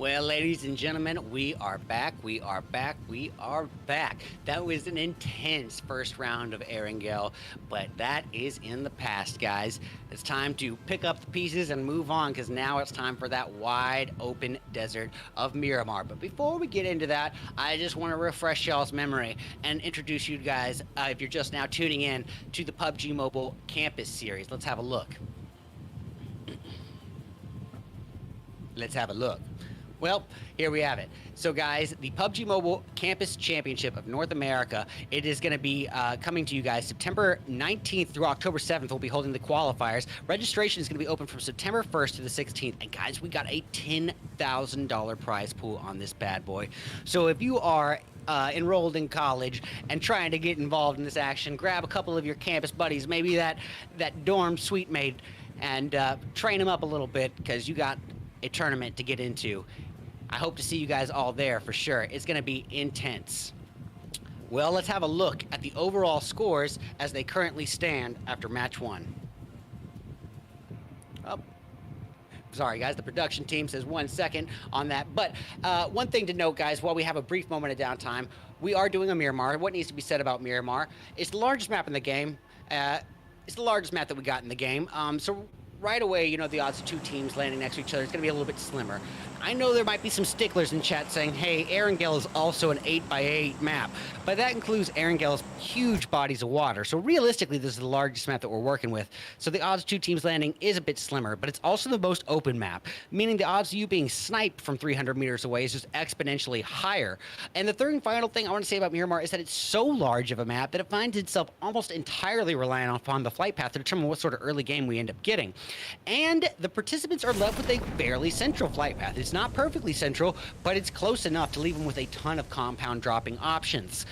Well, ladies and gentlemen, we are back. We are back. We are back. That was an intense first round of Erangel, but that is in the past, guys. It's time to pick up the pieces and move on, because now it's time for that wide open desert of Miramar. But before we get into that, I just want to refresh y'all's memory and introduce you guys, if you're just now tuning in, to the PUBG Mobile Campus Series. Let's have a look. Let's have a look. Well, here we have it. So guys, the PUBG Mobile Campus Championship of North America, it is going to be coming to you guys September 19th through October 7th. We'll be holding the qualifiers. Registration is going to be open from September 1st to the 16th. And guys, we got a $10,000 prize pool on this bad boy. So if you are enrolled in college and trying to get involved in this action, grab a couple of your campus buddies, maybe that dorm suite mate, and train them up a little bit, because you got a tournament to get into. I hope to see you guys all there for sure. It's going to be intense. Well, let's have a look at the overall scores as they currently stand after match 1. Oh, sorry guys, the production team says 1 second on that. But one thing to note, guys, while we have a brief moment of downtime, we are doing a Miramar. What needs to be said about Miramar? It's the largest map in the game. It's the largest map that we got in the game. So right away, you know, the odds of two teams landing next to each other is going to be a little bit slimmer. I know there might be some sticklers in chat saying, hey, Erangel is also an 8x8 map, but that includes Erangel's huge bodies of water. So realistically, this is the largest map that we're working with. So the odds of two teams landing is a bit slimmer, but it's also the most open map, meaning the odds of you being sniped from 300 meters away is just exponentially higher. And the third and final thing I want to say about Miramar is that it's so large of a map that it finds itself almost entirely reliant upon the flight path to determine what sort of early game we end up getting. And the participants are left with a fairly central flight path. It's not perfectly central, but it's close enough to leave them with a ton of compound dropping options.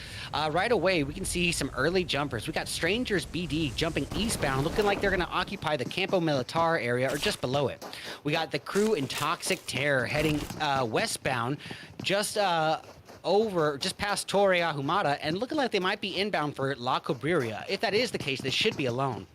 Right away, we can see some early jumpers. We got Strangers BD jumping eastbound, looking like they're going to occupy the Campo Militar area or just below it. We got the crew in Toxic Terror heading westbound, just past Torre Ahumada, and looking like they might be inbound for La Cobreria. If that is the case, they should be alone.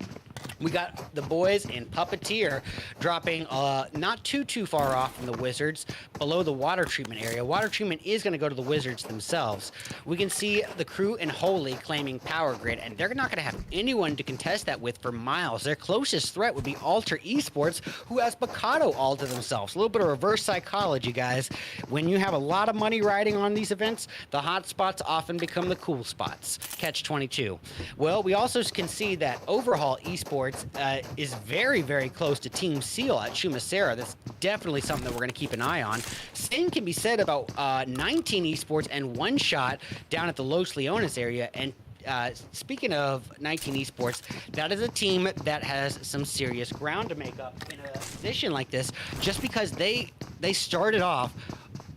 We got the boys in Puppeteer dropping not too far off from the Wizards, below the water treatment area. Water treatment is going to go to the Wizards themselves. We can see the crew in Holy claiming Power Grid, and they're not going to have anyone to contest that with for miles. Their closest threat would be Alter Esports, who has Bacado all to themselves. A little bit of reverse psychology, guys. When you have a lot of money riding on these events, the hot spots often become the cool spots. Catch 22. Well, we also can see that Overhaul Esports is very, very close to Team Seal at Shumacera. That's definitely something that we're going to keep an eye on. Same can be said about 19 Esports and One Shot down at the Los Leones area. And speaking of 19 Esports, that is a team that has some serious ground to make up in a position like this, just because they started off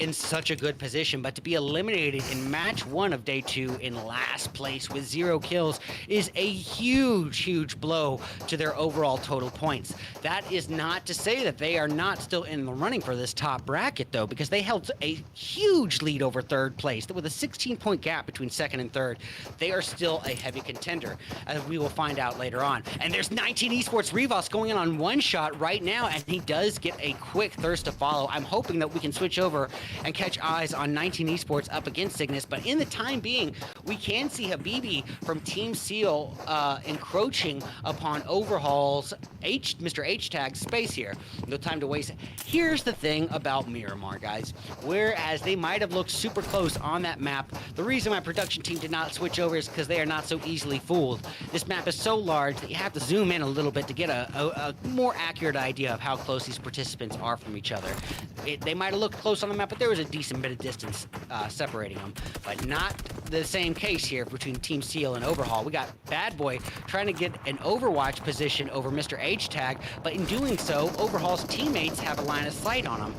in such a good position, but to be eliminated in match 1 of day 2 in last place with 0 kills is a huge blow to their overall total points. That is not to say that they are not still in the running for this top bracket, though, because they held a huge lead over third place with a 16-point gap between second and third. They are still a heavy contender, as we will find out later on. And there's 19 Esports Rivas going in on One Shot right now, and he does get a quick thirst to follow. I'm hoping that we can switch over and catch eyes on 19 Esports up against Cygnus, but in the time being, we can see Habibi from Team Seal encroaching upon Overhaul's Mr. H-Tag space here. No time to waste. Here's the thing about Miramar, guys. Whereas they might have looked super close on that map, the reason my production team did not switch over is because they are not so easily fooled. This map is so large that you have to zoom in a little bit to get a more accurate idea of how close these participants are from each other. They might have looked close on the map, but there was a decent bit of distance separating them, but not the same case here between Team Seal and Overhaul. We got Bad Boy trying to get an Overwatch position over Mr. H-Tag, but in doing so, Overhaul's teammates have a line of sight on him.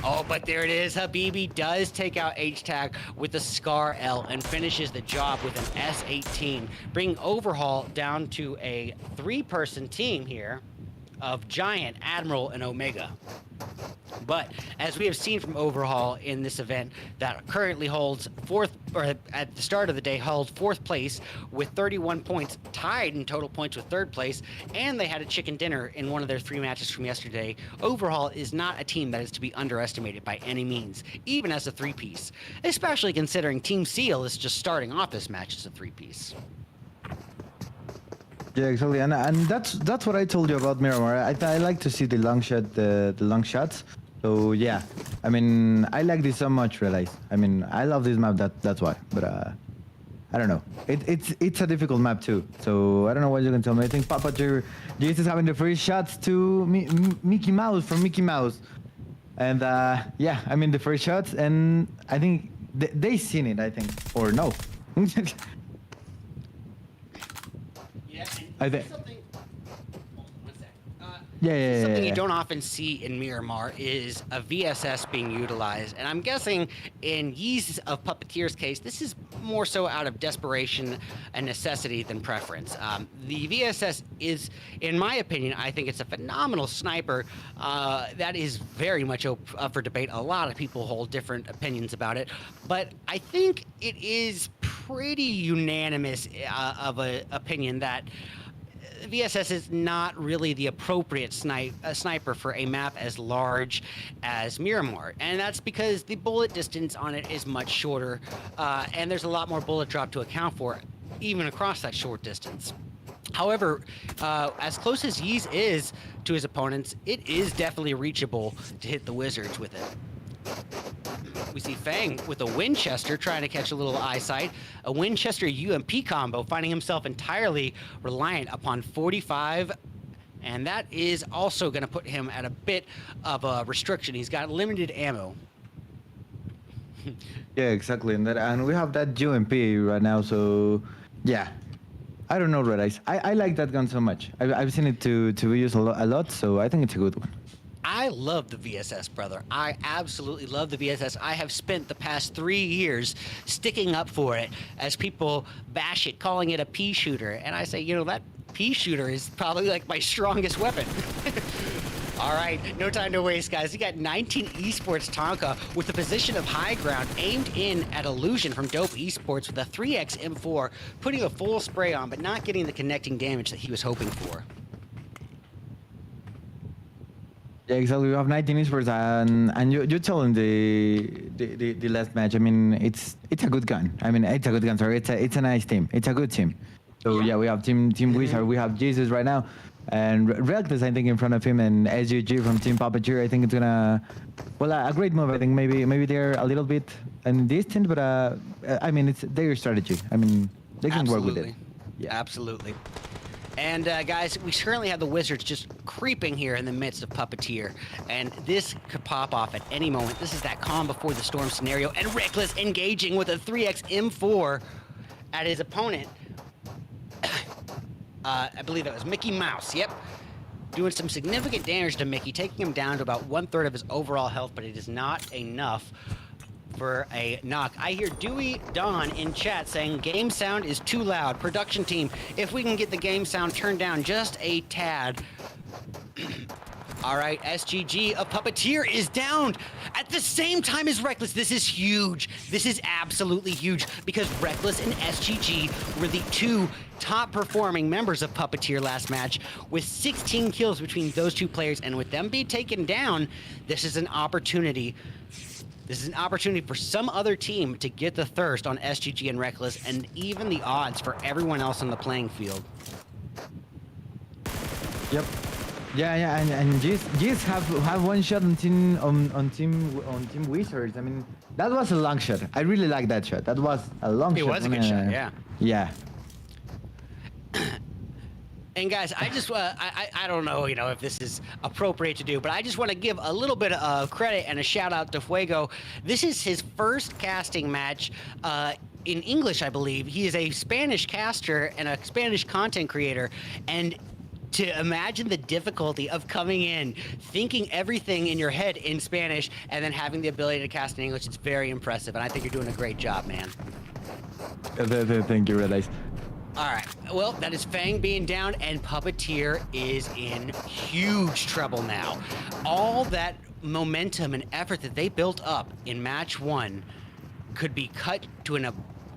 Oh, but there it is. Habibi does take out H-Tag with the Scar L and finishes the job with an S18, bringing Overhaul down to a 3-person team here. of Giant, Admiral, and Omega. But as we have seen from Overhaul in this event, that currently holds fourth, or at the start of the day held fourth place with 31 points, tied in total points with third place, and they had a chicken dinner in one of their 3 matches from yesterday. Overhaul is not a team that is to be underestimated by any means, even as a 3-piece, especially considering Team Seal is just starting off this match as a 3-piece. Yeah, exactly, and that's what I told you about Miramar. I like to see the long shot, the long shots. So yeah, I mean, I like this so much, realize. I mean, I love this map. That's why. But I don't know. It's a difficult map too. So I don't know what you can tell me. I think Puppeteer is having the first shots to Mickey Mouse from Mickey Mouse, and yeah, I mean the first shots, and I think they seen it. I think, or no. I think. Yeah. Something you don't often see in Miramar is a VSS being utilized, and I'm guessing in Yee's of Puppeteer's case, this is more so out of desperation and necessity than preference. The VSS is, in my opinion, I think it's a phenomenal sniper that is very much up for debate. A lot of people hold different opinions about it, but I think it is pretty unanimous of an opinion that VSS is not really the appropriate sniper for a map as large as Miramar, and that's because the bullet distance on it is much shorter, and there's a lot more bullet drop to account for, even across that short distance. However, as close as Yeez is to his opponents, it is definitely reachable to hit the Wizards with it. We see Fang with a Winchester trying to catch a little eyesight. A Winchester UMP combo, finding himself entirely reliant upon 45. And that is also going to put him at a bit of a restriction. He's got limited ammo. Yeah, exactly. And we have that UMP right now. So, yeah. I don't know, Red Eyes. I like that gun so much. I've seen it to be used a lot. So I think it's a good one. I love the VSS, brother. I absolutely love the VSS. I have spent the past 3 years sticking up for it as people bash it, calling it a pea shooter. And I say, you know, that pea shooter is probably like my strongest weapon. All right, no time to waste, guys. You got 19 Esports Tonka with the position of high ground aimed in at Illusion from Dope Esports with a 3x M4, putting a full spray on, but not getting the connecting damage that he was hoping for. Yeah, exactly. We have 19 esports, and you told him the last match. I mean, it's a good gun. I mean, it's a good gun. Sorry, it's a nice team. It's a good team. So yeah, we have Team Wizard. We have Jesus right now, and Reckless I think in front of him, and SGG from Team Puppeteer. I think it's gonna, well, a great move. I think maybe they're a little bit distant, but I mean it's their strategy. I mean they can work with it. Yeah, absolutely. And guys, we currently have the Wizards just creeping here in the midst of Puppeteer, and this could pop off at any moment. This is that calm before the storm scenario, and Reckless engaging with a 3x M4 at his opponent. I believe that was Mickey Mouse, yep. Doing some significant damage to Mickey, taking him down to about 1/3 of his overall health, but it is not enough for a knock. I hear Dewey Don in chat saying game sound is too loud. Production team, if we can get the game sound turned down just a tad. All right, SGG of Puppeteer is down at the same time as Reckless. This is huge. This is absolutely huge because Reckless and SGG were the 2 top performing members of Puppeteer last match with 16 kills between those 2 players, and with them being taken down, this is an opportunity. This is an opportunity for some other team to get the thirst on SGG and Reckless, and even the odds for everyone else on the playing field. Yep. Yeah, and Giz have one shot on team Wizards. I mean, that was a long shot. I really like that shot. That was a long shot. It was a good shot, yeah. Yeah. And guys, I just I don't know, if this is appropriate to do, but I just want to give a little bit of credit and a shout out to Fuego. This is his first casting match in English, I believe. He is a Spanish caster and a Spanish content creator, and to imagine the difficulty of coming in, thinking everything in your head in Spanish, and then having the ability to cast in English, it's very impressive, and I think you're doing a great job, man. Thank you, Red Eyes. All right. Well, that is Fang being down, and Puppeteer is in huge trouble now. All that momentum and effort that they built up in match 1 could be cut to an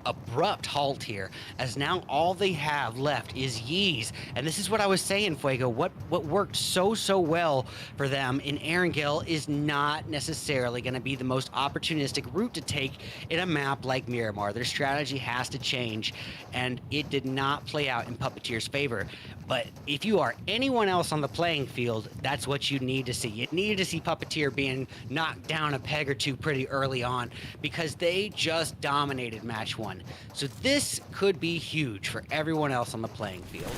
abrupt halt here, as now all they have left is Yeez. And this is what I was saying, Fuego. What worked so well for them in Erangel is not necessarily going to be the most opportunistic route to take in a map like Miramar. Their strategy has to change, and it did not play out in Puppeteer's favor. But if you are anyone else on the playing field, that's what you need to see. You need to see Puppeteer being knocked down a peg or two pretty early on, because they just dominated match 1. So this could be huge for everyone else on the playing field.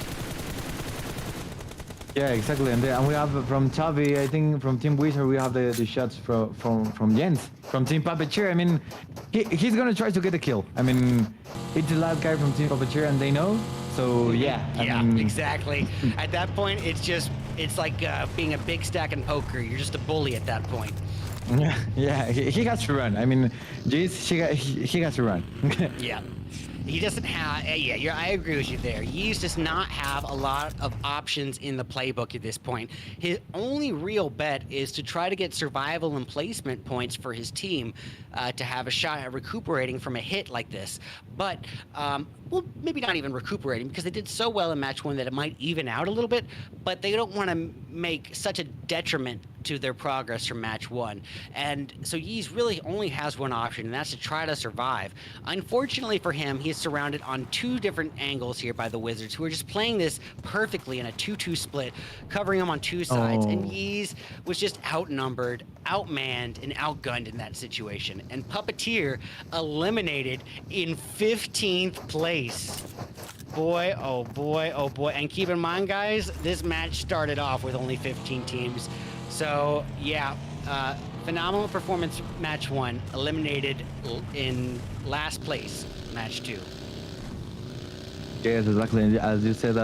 Yeah, exactly. And we have from Chavi, I think from Team Wizard, we have the shots from Jens, from Team Puppeteer. I mean, he's gonna try to get a kill. I mean, it's the last guy from Team Puppeteer, and they know. So yeah. I mean, exactly. At that point, it's like being a big stack in poker. You're just a bully at that point. Yeah, he has to run. I mean, Jace, he has to run. Yeah. He doesn't have, I agree with you there. Yeez does not have a lot of options in the playbook at this point. His only real bet is to try to get survival and placement points for his team to have a shot at recuperating from a hit like this. But, well, maybe not even recuperating, because they did so well in match 1 that it might even out a little bit, but they don't want to make such a detriment to their progress from match 1. And so Yeez really only has one option, and that's to try to survive. Unfortunately for him, he is surrounded on 2 different angles here by the Wizards, who are just playing this perfectly in a 2-2 split, covering him on 2 sides. And Yeez was just outnumbered, outmanned, and outgunned in that situation. And Puppeteer eliminated in 15th place. Boy, oh boy, oh boy. And keep in mind, guys, this match started off with only 15 teams. So, yeah, phenomenal performance match 1, eliminated in last place match 2. Yes, exactly. As you said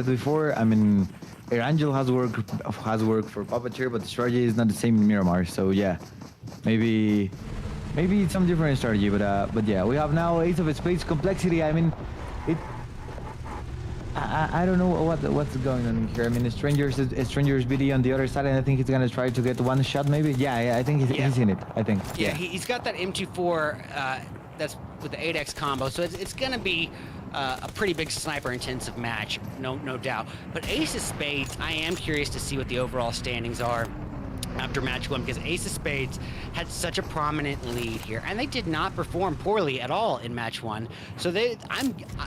before, I mean, Erangel has worked for Puppeteer, but the strategy is not the same in Miramar. So yeah, maybe it's some different strategy. But yeah, we have now Ace of Spades complexity. I mean, I don't know what's going on here. I mean, Stranger's BD on the other side, and I think he's gonna try to get one shot maybe. Yeah, I think he's in it. I think. Yeah, he's got that M24 that's with the 8x combo, so it's gonna be a pretty big sniper intensive match, no doubt. But Ace of Spades, I am curious to see what the overall standings are after match 1, because Ace of Spades had such a prominent lead here, and they did not perform poorly at all in match 1. So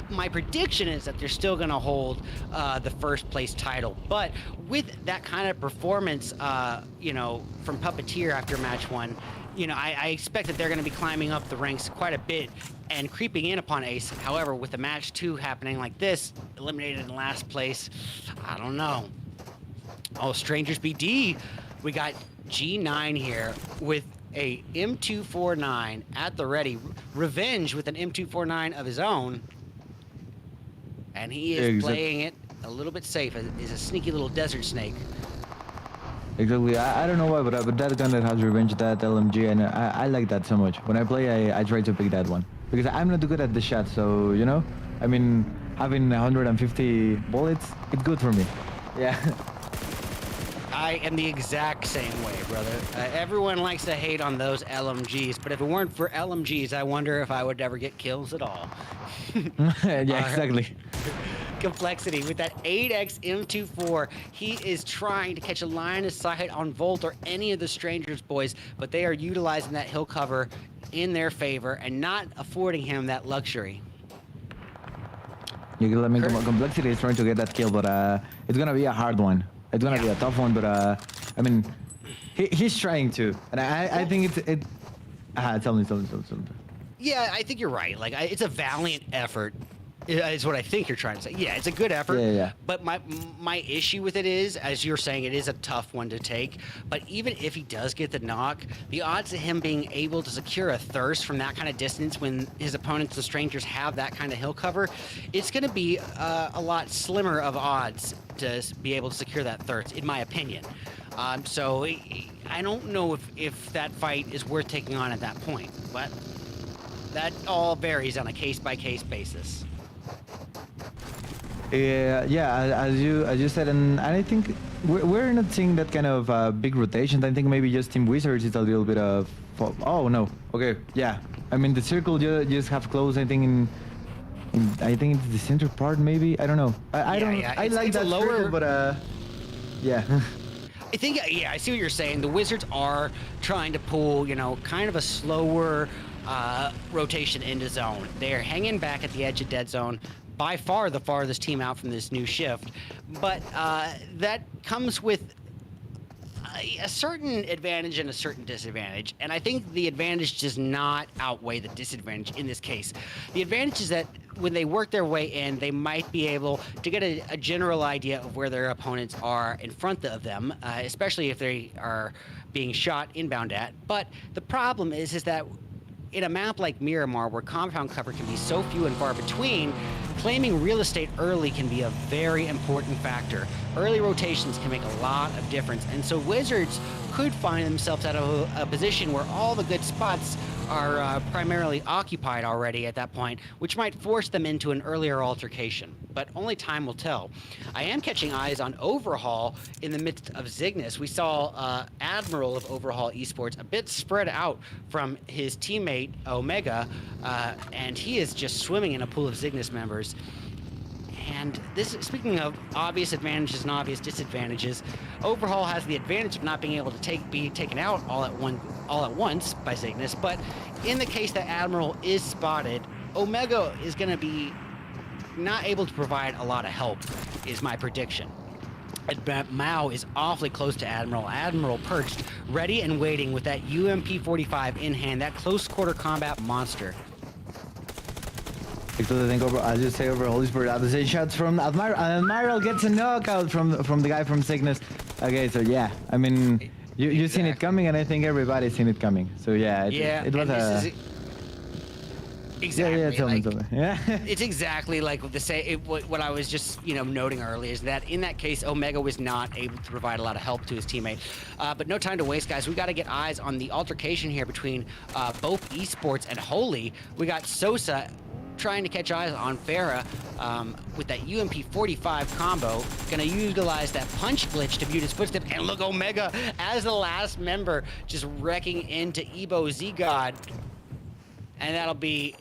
my prediction is that they're still going to hold the first place title. But with that kind of performance, from Puppeteer after match 1, I expect that they're going to be climbing up the ranks quite a bit and creeping in upon Ace. However, with the match 2 happening like this, eliminated in last place, I don't know. Oh, Strangers BD. We got G9 here with a M249 at the ready. Revenge with an M249 of his own. And he is playing it a little bit safe. He's a sneaky little desert snake. Exactly. I don't know why, but that gun that has Revenge, that LMG, and I like that so much. When I play, I try to pick that one. Because I'm not good at the shot, so, I mean, having 150 bullets, it's good for me. Yeah. I am the exact same way, brother. Everyone likes to hate on those LMGs, but if it weren't for LMGs, I wonder if I would ever get kills at all. Yeah, exactly. Complexity with that 8x M24. He is trying to catch a line of sight on Volt or any of the Strangers boys, but they are utilizing that hill cover in their favor and not affording him that luxury. Complexity is trying to get that kill, but it's gonna be a hard one. It's gonna be a tough one, but I mean, he's trying to, and I think it. Tell me. Yeah, I think you're right. Like, it's a valiant effort, is what I think you're trying to say. Yeah, it's a good effort. Yeah. But my issue with it is, as you're saying, it is a tough one to take. But even if he does get the knock, the odds of him being able to secure a thirst from that kind of distance when his opponents, the Strangers, have that kind of hill cover, it's going to be a lot slimmer of odds to be able to secure that thirst, in my opinion. So I don't know if that fight is worth taking on at that point, but that all varies on a case-by-case basis. Yeah, as you said, and I think we're not seeing that kind of big rotations. I think maybe just Team Wizards is a little bit of. Oh no, okay, yeah. I mean the circle just have closed. I think I think it's the center part. Maybe I don't know. I don't. Yeah. I like that lower, circle, but yeah. I think, yeah, I see what you're saying. The Wizards are trying to pull, kind of a slower rotation into zone. They're hanging back at the edge of dead zone, by far the farthest team out from this new shift. But that comes with a certain advantage and a certain disadvantage. And I think the advantage does not outweigh the disadvantage in this case. The advantage is that when they work their way in, they might be able to get a general idea of where their opponents are in front of them, especially if they are being shot inbound at. But the problem is that in a map like Miramar, where compound cover can be so few and far between, claiming real estate early can be a very important factor. Early rotations can make a lot of difference, and so Wizards could find themselves at a position where all the good spots are primarily occupied already at that point, which might force them into an earlier altercation. But only time will tell. I am catching eyes on Overhaul in the midst of Zygnus. We saw Admiral of Overhaul Esports a bit spread out from his teammate Omega, and he is just swimming in a pool of Zygnus members. And this, speaking of obvious advantages and obvious disadvantages, Overhaul has the advantage of not being able to be taken out all at once by Zygnus. But in the case that Admiral is spotted, Omega is going to be not able to provide a lot of help, is my prediction. Mao is awfully close to Admiral. Admiral perched, ready and waiting with that UMP-45 in hand, that close quarter combat monster. Because I think I'll just say Overhaul Esports at the same shots from Admiral, and Admiral gets a knockout from the guy from Zygnus. Okay, so yeah, I mean, you've seen it coming, and I think everybody's seen it coming. So yeah, it was a. Exactly. Yeah. It's exactly like what I was just noting earlier is that in that case Omega was not able to provide a lot of help to his teammate. But no time to waste, guys. We got to get eyes on the altercation here between both Esports and Holy. We got Sosa trying to catch eyes on Farah with that UMP-45 combo. Gonna utilize that punch glitch to mute his footsteps. And look, Omega as the last member just wrecking into Ebo Z-God. And that'll be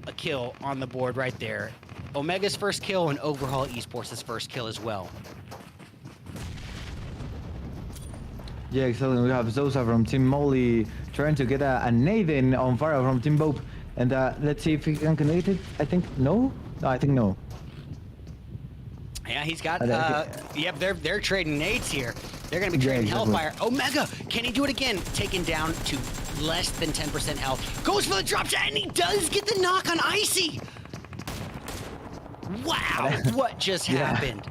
a kill on the board right there. Omega's first kill and Overhaul Esports' first kill as well. Yeah, excellent. We have Sosa from Team Molly trying to get a Nathan on fire from Team Bope. And let's see if he can connect it. I think no. No, I think no. Yeah, he's got. Yep, they're trading nades here. They're gonna be trading Hellfire. Omega, can he do it again? Taken down to less than 10% health. Goes for the drop shot, and he does get the knock on Icy. Wow, what just happened?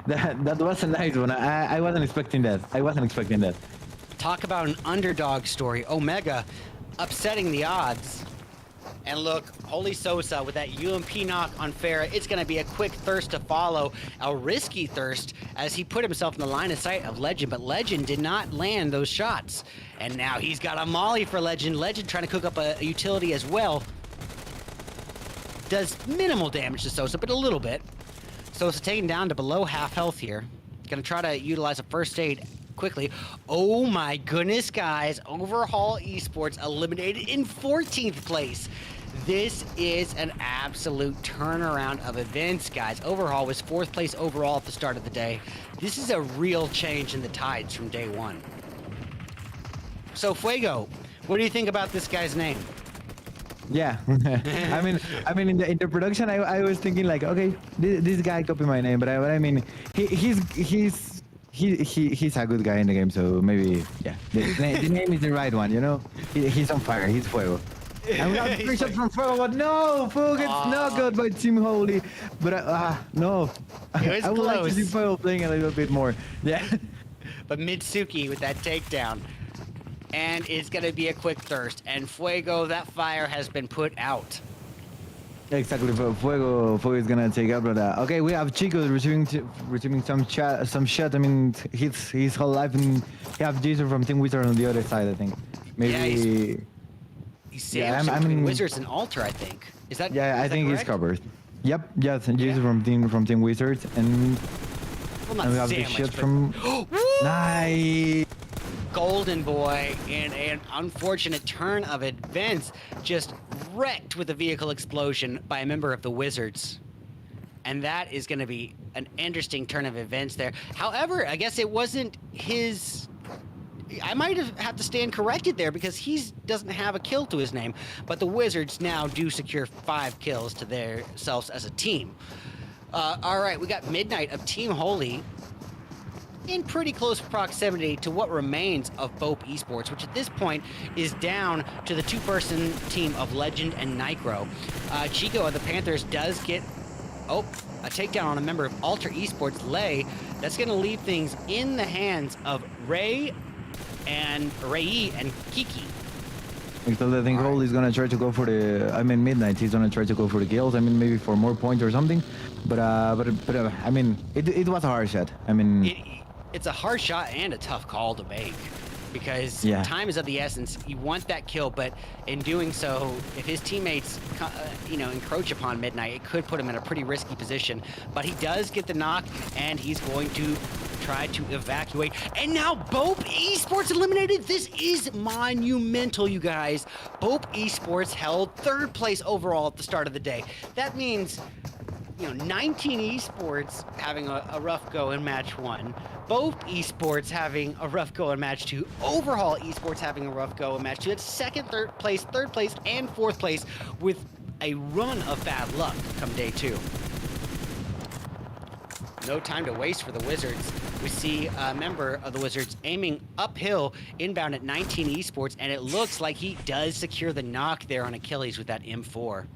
That was a nice one. I wasn't expecting that. Talk about an underdog story. Omega upsetting the odds. And look, Holy Sosa with that UMP knock on Farah. It's going to be a quick thirst to follow, a risky thirst, as he put himself in the line of sight of Legend, but Legend did not land those shots. And now he's got a molly for Legend. Legend trying to cook up a utility as well. Does minimal damage to Sosa, but a little bit. Sosa taken down to below half health here. Going to try to utilize a first aid quickly. Oh my goodness, guys. Overhaul Esports eliminated in 14th place. This is an absolute turnaround of events, guys. Overhaul was 4th place overall at the start of the day. This is a real change in the tides from day one. So, Fuego, what do you think about this guy's name? Yeah, I mean, in the production, I was thinking like, okay, this guy copied my name, but I mean, he's a good guy in the game, so maybe yeah, the name is the right one, you know. He's on fire. He's Fuego. And we got a shot from Fuego, but no, Fuego gets knocked by Team Holy. But no, it was I would like to see close. Fuego playing a little bit more. Yeah. But Mitsuki with that takedown. And it's going to be a quick thirst. And Fuego, that fire has been put out. Exactly, Fuego is gonna take up, but okay, we have Chico receiving some shot. I mean, his whole life, and he have Jason from Team Wizard on the other side. I think maybe. Yeah, he's sandwiched between Wizards and Altar. I think. Is that? Yeah, is I that think correct? he's covered. Yep, yes, and Jason from Team Wizards, and Well, not we have the sandwich, shot but- from. Nice. Golden Boy in an unfortunate turn of events, just wrecked with a vehicle explosion by a member of the Wizards. And that is going to be an interesting turn of events there. However, I guess it wasn't his... I might have to stand corrected there because he doesn't have a kill to his name. But the Wizards now do secure 5 kills to themselves as a team. All right, we got Midnight of Team Holy in pretty close proximity to what remains of Bope Esports, which at this point is down to the 2-person team of Legend and Nicro. Chico of the Panthers does get, a takedown on a member of Alter Esports, Lay. That's going to leave things in the hands of Ray and Kiki. Because I think Hole is gonna try to go for the. I mean, Midnight. He's gonna try to go for the kills. I mean, maybe for more points or something. But I mean, it was a hard shot. I mean, It's a hard shot and a tough call to make because Yeah. time is of the essence. You want that kill, but in doing so, if his teammates, encroach upon Midnight, it could put him in a pretty risky position. But he does get the knock, and he's going to try to evacuate. And now Bope Esports eliminated. This is monumental, you guys. Bope Esports held 3rd place overall at the start of the day. That means 19 Esports having a rough go in match 1. Bope Esports having a rough go in match 2. Overhaul Esports having a rough go in match 2. It's 2nd, 3rd place, and 4th place with a run of bad luck come day 2. No time to waste for the Wizards. We see a member of the Wizards aiming uphill inbound at 19 Esports, and it looks like he does secure the knock there on Achilles with that M4.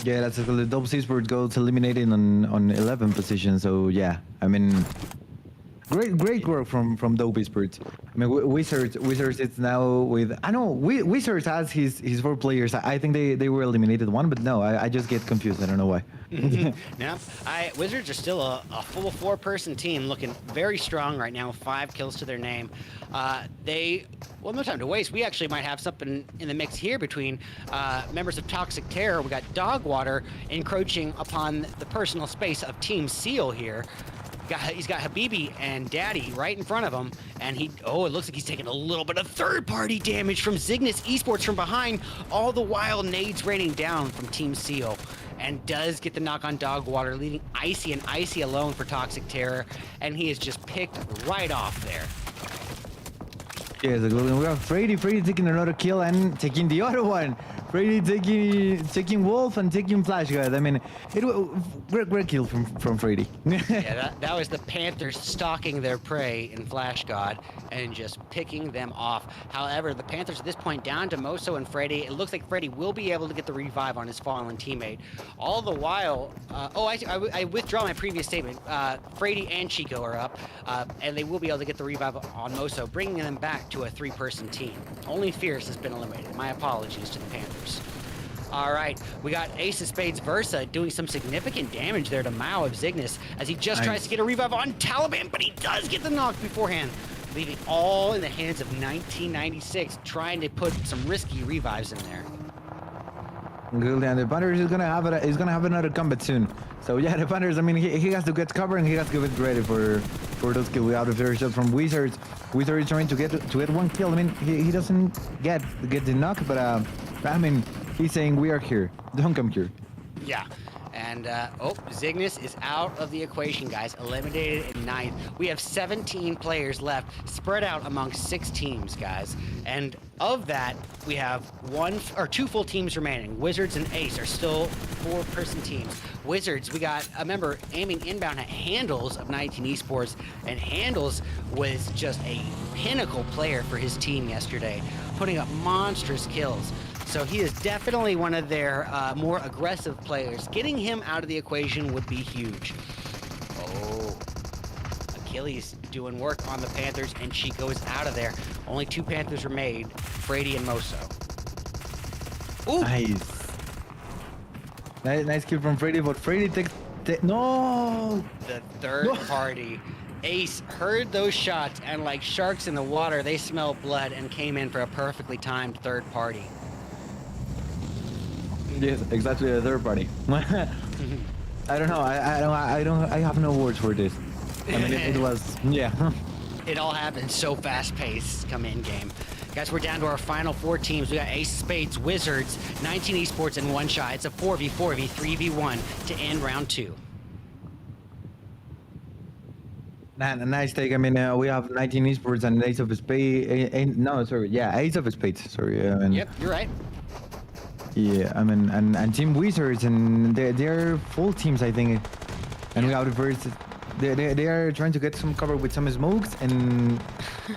yeah, that's the Dope Esports goes eliminated on 11 position. So yeah, I mean, great work from Dope Esports. I mean, Wizards it's now with. I know Wizards has his 4 players. I think they were eliminated one, but no, I just get confused. I don't know why. Yeah, Wizards are still a full 4-person team, looking very strong right now, 5 kills to their name. No time to waste. We actually might have something in the mix here between members of Toxic Terror. We got Dogwater encroaching upon the personal space of Team Seal here. He's got Habibi and Daddy right in front of him, and it looks like he's taking a little bit of third-party damage from Zygnus Esports from behind, all the while nades raining down from Team Seal, and does get the knock on Dogwater, leaving Icy alone for Toxic Terror, and he is just picked right off there. Yeah, so we have Freddy taking another kill and taking the other one. Freddy taking Wolf and taking Flash, guys. I mean, it was great kill from Freddy. Yeah, that was the Panthers stalking their prey in Flash God and just picking them off. However, the Panthers at this point down to Moso and Freddy. It looks like Freddy will be able to get the revive on his fallen teammate. All the while, I withdraw my previous statement. Freddy and Chico are up, and they will be able to get the revive on Moso, bringing them back to a 3-person team. Only Fierce has been eliminated. My apologies to the Panthers. All right, we got Ace of Spades Versa doing some significant damage there to Mao of Zygnus as he just tries to get a revive on Taliban, but he does get the knock beforehand, leaving all in the hands of 1996, trying to put some risky revives in there. Good, and the Panthers is gonna have another combat soon. So yeah, the Panthers. I mean, he has to get cover and he has to get ready for those kills. We have the first shot from Wizards. Wizards is trying to get 1 kill. I mean, he doesn't get the knock, but I mean, he's saying we are here. Don't come here. Yeah. And, Zygnus is out of the equation, guys. Eliminated in 9th. We have 17 players left, spread out among 6 teams, guys. And of that, we have 2 full teams remaining. Wizards and Ace are still 4-person teams. Wizards, we got a member aiming inbound at Handles of 19 Esports, and Handles was just a pinnacle player for his team yesterday, putting up monstrous kills. So he is definitely one of their more aggressive players. Getting him out of the equation would be huge. Oh, Achilles doing work on the Panthers, and Chico is out of there. Only 2 Panthers remain, Freddy and Moso. Ooh. Nice kill from Freddy, but Freddy takes no. The third party. Ace heard those shots, and like sharks in the water, they smelled blood and came in for a perfectly timed third party. Yes, exactly. The third party. I don't know. I have no words for this. I mean, it was, yeah. It all happened so fast-paced come in game. Guys, we're down to our final 4 teams. We got Ace of Spades, Wizards, 19 Esports, and One Shot. It's a 4v4v 3v1 to end round 2. Nice take. I mean, we have 19 Esports and Ace of Spades. No, sorry. Yeah, Ace of Spades. Sorry. I mean, Yep, you're right. Yeah, I mean, and Team Wizards, and they're full teams, I think. And we have the first. They are trying to get some cover with some smokes, and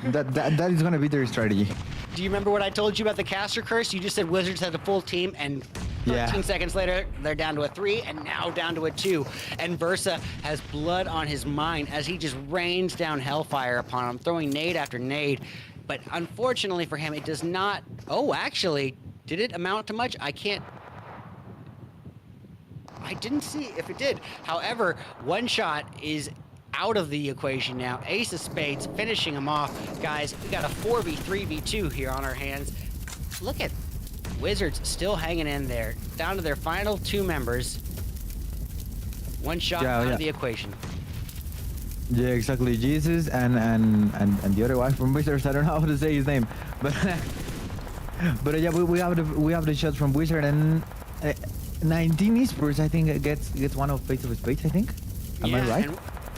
that is gonna be their strategy. Do you remember what I told you about the caster curse? You just said Wizards had a full team, and 13 seconds later, they're down to a 3, and now down to a 2. And Versa has blood on his mind as he just rains down hellfire upon him, throwing nade after nade. But unfortunately for him, it does not... Oh, actually, did it amount to much? I didn't see if it did. However, One Shot is out of the equation now. Ace of Spades finishing him off. Guys, we got a 4v3v2 here on our hands. Look at Wizards still hanging in there. Down to their final 2 members. One Shot out of the equation. Yeah, exactly. Jesus and the other one from Wizards. I don't know how to say his name, but yeah, we have the shots from Wizard, and 19 Esports, I think, gets one of Ace of Spades, I think. Am I right?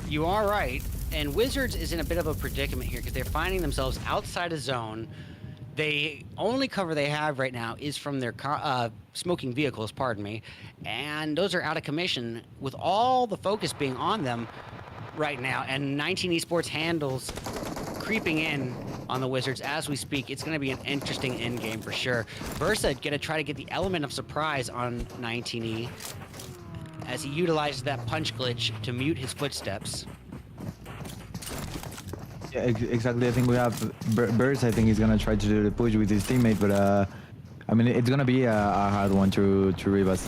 You are right. And Wizards is in a bit of a predicament here because they're finding themselves outside of zone. The only cover they have right now is from their smoking vehicles, pardon me, and those are out of commission with all the focus being on them right now. And 19 Esports handles creeping in on the Wizards as we speak. It's going to be an interesting end game for sure. Versa going to try to get the element of surprise on 19E as he utilizes that punch glitch to mute his footsteps. Yeah, exactly. I think we have Burst. I think he's gonna try to do the push with his teammate, but I mean, it's gonna be a hard one to Rivas.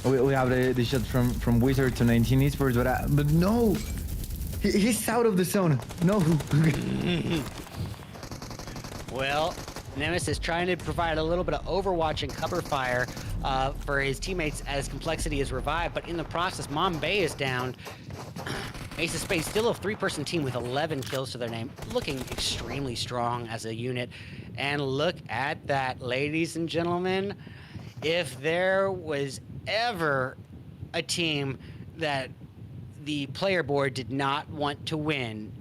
We have the shot from Wizard to 19 Esports, but no, he's out of the zone. No. Well, Nemesis trying to provide a little bit of overwatch and cover fire for his teammates as Complexity is revived, but in the process, Mombay is down. Ace of Spades still a 3-person team with 11 kills to their name, looking extremely strong as a unit. And look at that, ladies and gentlemen. If there was ever a team that the player board did not want to win,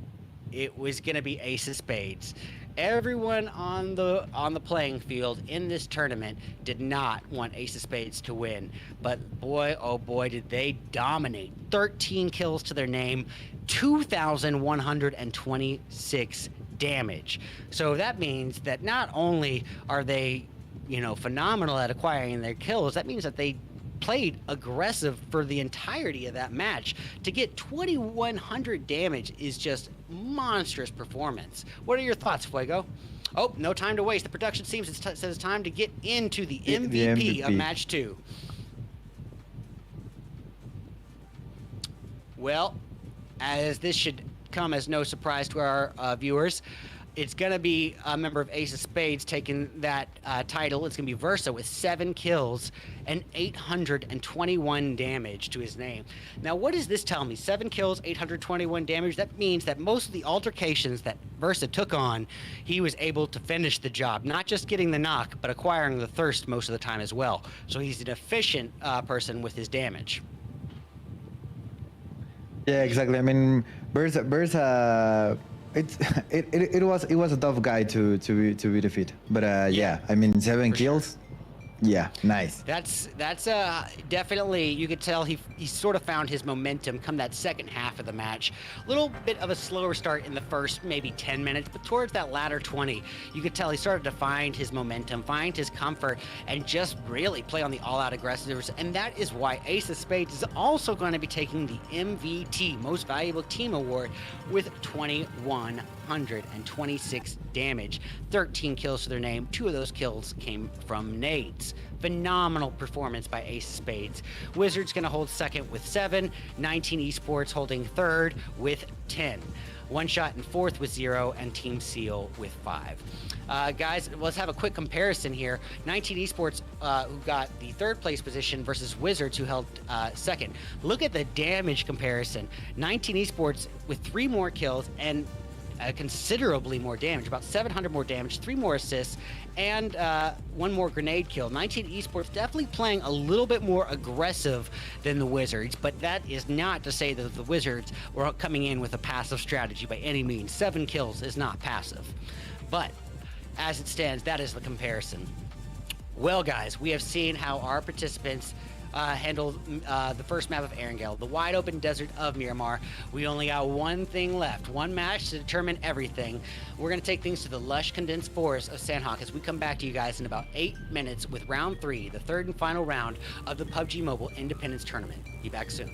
it was going to be Ace of Spades. Everyone on the playing field in this tournament did not want Ace of Spades to win, but boy, oh boy, did they dominate. 13 kills to their name, 2,126 damage. So that means that not only are they, phenomenal at acquiring their kills, that means that they played aggressive for the entirety of that match. To get 2,100 damage is just monstrous performance. What are your thoughts, Fuego? Oh, no time to waste. The production team says it's time to get into the MVP of match 2. Well, as this should come as no surprise to our viewers, it's going to be a member of Ace of Spades taking that title. It's going to be Versa with 7 kills and 821 damage to his name. Now, what does this tell me? 7 kills, 821 damage. That means that most of the altercations that Versa took on, he was able to finish the job. Not just getting the knock, but acquiring the thirst most of the time as well. So he's an efficient person with his damage. Yeah, exactly. I mean, Bursa, it was a tough guy to be defeated, but yeah, I mean, 7 kills. Sure. Yeah, nice. That's definitely, you could tell he sort of found his momentum come that second half of the match. A little bit of a slower start in the first maybe 10 minutes, but towards that latter 20, you could tell he started to find his momentum, find his comfort, and just really play on the all-out aggressiveness. And that is why Ace of Spades is also going to be taking the MVT, Most Valuable Team Award, with 2,126 damage. 13 kills to their name. 2 of those kills came from nades. Esports. Phenomenal performance by Ace of Spades. Wizards going to hold second with 7. 19 Esports holding third with 10. One Shot in fourth with 0, and Team Seal with 5. Guys, let's have a quick comparison here. 19 Esports, who got the third place position, versus Wizards, who held second. Look at the damage comparison. 19 Esports with 3 more kills and considerably more damage, about 700 more damage, 3 more assists, and 1 more grenade kill. 19 Esports definitely playing a little bit more aggressive than the Wizards, but that is not to say that the Wizards were coming in with a passive strategy by any means. 7 kills is not passive. But as it stands, that is the comparison. Well, guys, we have seen how our participants handled the first map of Erangel, the wide open desert of Miramar. We only got one thing left, one match to determine everything. We're going to take things to the lush condensed forest of Sanhok as we come back to you guys in about 8 minutes with round 3, the third and final round of the PUBG Mobile Independence Tournament. Be back soon.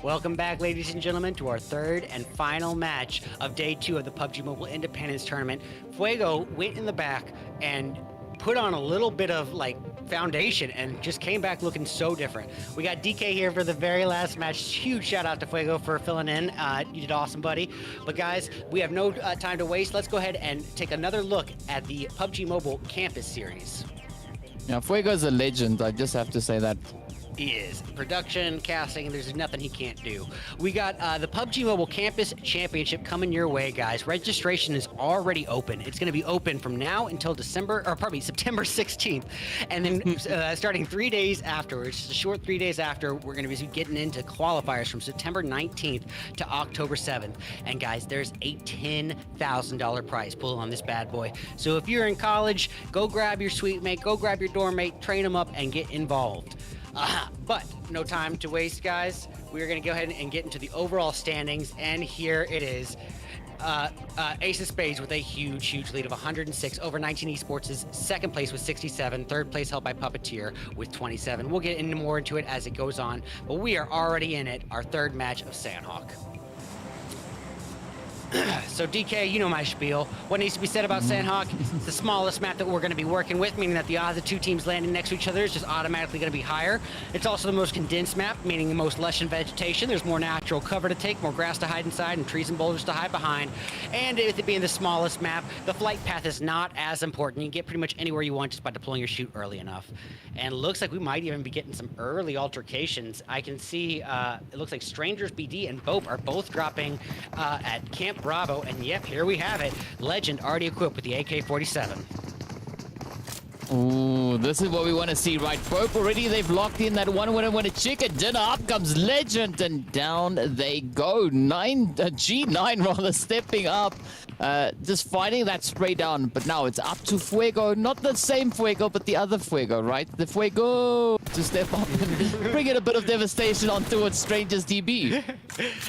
Welcome back, ladies and gentlemen, to our third and final match of day 2 of the PUBG Mobile Independence Tournament. Fuego went in the back and put on a little bit of foundation and just came back looking so different. We got DK here for the very last match. Huge shout out to Fuego for filling in. You did awesome, buddy. But guys, we have no time to waste. Let's go ahead and take another look at the PUBG Mobile Campus Series. Yeah, Fuego's a legend. I just have to say that. He is. Production, casting, there's nothing he can't do. We got the PUBG Mobile Campus Championship coming your way, guys. Registration is already open. It's going to be open from now until September 16th. And then starting 3 days afterwards, just a short 3 days after, we're going to be getting into qualifiers from September 19th to October 7th. And guys, there's a $10,000 prize pool on this bad boy. So if you're in college, go grab your suite mate, go grab your dorm mate, train them up, and get involved. But no time to waste, guys. We're going to go ahead and get into the overall standings, and here it is. Ace of Spades with a huge lead of 106 over 19 Esports' second place with 67, third place held by Puppeteer with 27. We'll get more into it as it goes on, but we are already in it, our third match of Sanhok. So DK, you know my spiel. What needs to be said about Sanhok? It's the smallest map that we're going to be working with, meaning that the odds of two teams landing next to each other is just automatically going to be higher. It's also the most condensed map, meaning the most lush in vegetation. There's more natural cover to take, more grass to hide inside, and trees and boulders to hide behind. And with it being the smallest map, the flight path is not as important. You can get pretty much anywhere you want just by deploying your chute early enough. And it looks like we might even be getting some early altercations. I can see it looks like Strangers BD and Bope are both dropping at Camp Bravo, and yep, here we have it. Legend already equipped with the AK-47. Ooh, this is what we want to see, right? Bope already, they've locked in that one winner chicken dinner. Up comes Legend, and down they go. G9 rather stepping up, just fighting that spray down. But now it's up to Fuego, not the same Fuego, but the other Fuego, right? The Fuego to step up and bring in a bit of devastation on towards Strangers DB.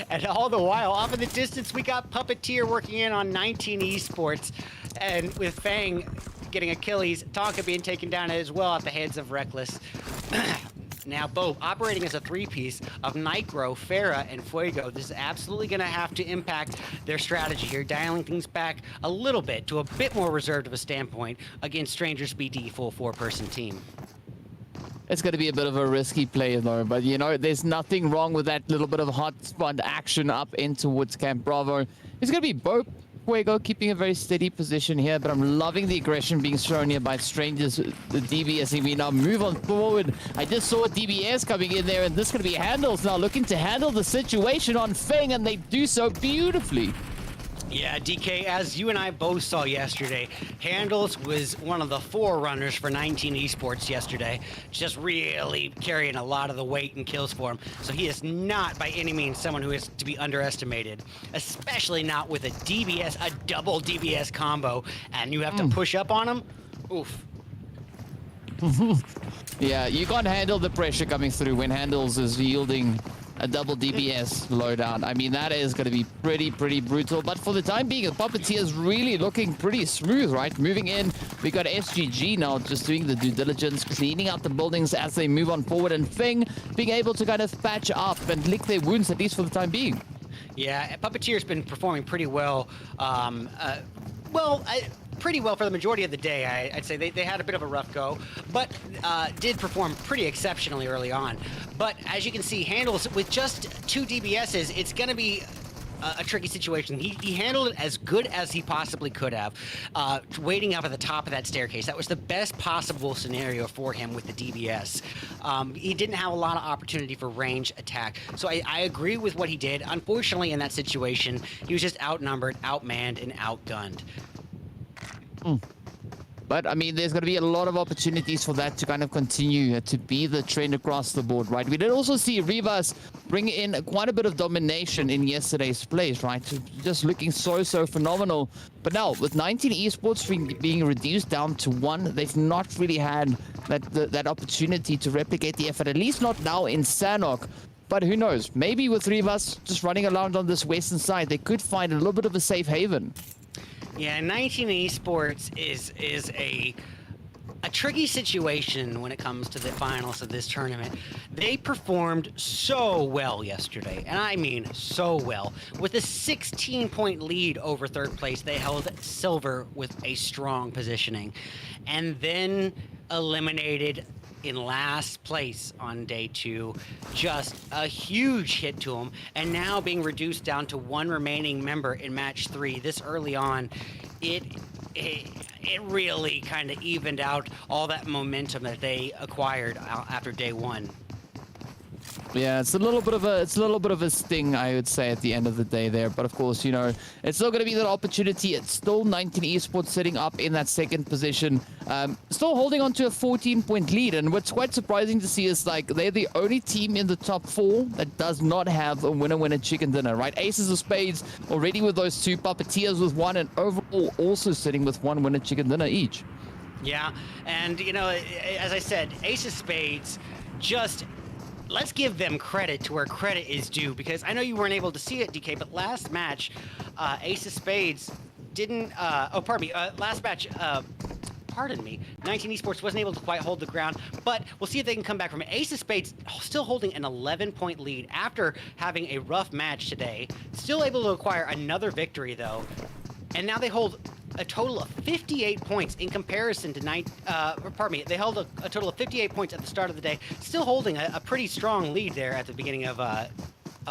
And all the while, off in the distance, we got Puppeteer working in on 19 Esports, and with Fang getting Achilles, Tonka being taken down as well at the hands of Reckless. Now, Bope operating as a three-piece of Nigro, Farah, and Fuego. This is absolutely going to have to impact their strategy here, dialing things back a little bit to a bit more reserved of a standpoint against Strangers BD full four-person team. It's going to be a bit of a risky play, though, but you know, there's nothing wrong with that little bit of hot spot action up in towards Camp Bravo. It's going to be Bope, Fuego keeping a very steady position here, but I'm loving the aggression being shown here by Strangers, the DBS. We now move on forward. I just saw DBS coming in there, and this is going to be Handles now looking to handle the situation on Feng, and they do so beautifully. Yeah, DK, as you and I both saw yesterday, Handles was one of the forerunners for 19 Esports yesterday, just really carrying a lot of the weight and kills for him. So he is not by any means someone who is to be underestimated, especially not with a DBS, a double DBS combo, and you have to push up on him. Oof. Yeah, you can't handle the pressure coming through when Handles is yielding a double DBS loadout. I mean, that is going to be pretty brutal. But for the time being, the Puppeteer is really looking pretty smooth, right? Moving in, we got SGG now just doing the due diligence, cleaning out the buildings as they move on forward, and Feng being able to kind of patch up and lick their wounds, at least for the time being. Yeah, Puppeteer's been performing pretty well. Pretty well for the majority of the day. I'd say they had a bit of a rough go, but did perform pretty exceptionally early on. But as you can see, Handles with just 2 DBSs, it's going to be a tricky situation. He handled it as good as he possibly could have, waiting up at the top of that staircase. That was the best possible scenario for him with the DBS. He didn't have a lot of opportunity for range attack. So I agree with what he did. Unfortunately, in that situation, he was just outnumbered, outmanned, and outgunned. But, I mean, there's going to be a lot of opportunities for that to kind of continue to be the trend across the board, right? We did also see Rivas bring in quite a bit of domination in yesterday's plays, right? Just looking so phenomenal. But now, with 19 Esports being reduced down to 1, they've not really had that opportunity to replicate the effort, at least not now in Sanhok. But who knows? Maybe with Rivas just running around on this western side, they could find a little bit of a safe haven. Yeah, 19 Esports is a tricky situation when it comes to the finals of this tournament. They performed so well yesterday, and I mean so well. With a 16-point lead over third place, they held silver with a strong positioning, and then eliminated in last place on day 2. Just a huge hit to them, and now being reduced down to 1 remaining member in match 3 this early on, it really kind of evened out all that momentum that they acquired after day 1. Yeah, it's a little bit of a sting, I would say, at the end of the day there. But of course, you know, it's still going to be that opportunity. It's still 19 Esports sitting up in that second position, still holding on to a 14-point lead. And what's quite surprising to see is, like, they're the only team in the top 4 that does not have a winner chicken dinner, right? Aces of Spades already with those 2, Puppeteers with 1, and overall also sitting with 1 winner chicken dinner each. Yeah, and you know, as I said, Ace of Spades just. Let's give them credit to where credit is due, because I know you weren't able to see it, DK, but last match, Ace of Spades didn't, last match, pardon me, 19 Esports wasn't able to quite hold the ground, but we'll see if they can come back from it. Ace of Spades still holding an 11-point lead after having a rough match today, still able to acquire another victory, though, and now they hold a total of 58 points in comparison to they held a total of 58 points at the start of the day, still holding a pretty strong lead there at the beginning of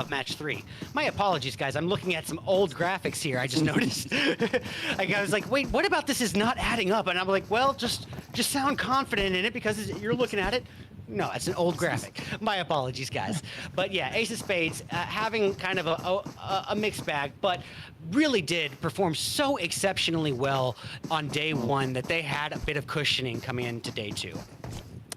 match 3. My apologies, guys. I'm looking at some old graphics here. I just noticed. I was like, wait, what about this is not adding up? And I'm like, well, just sound confident in it because you're looking at it. No, it's an old graphic. My apologies, guys. But yeah, Ace of Spades having kind of a mixed bag, but really did perform so exceptionally well on day 1 that they had a bit of cushioning coming into day 2.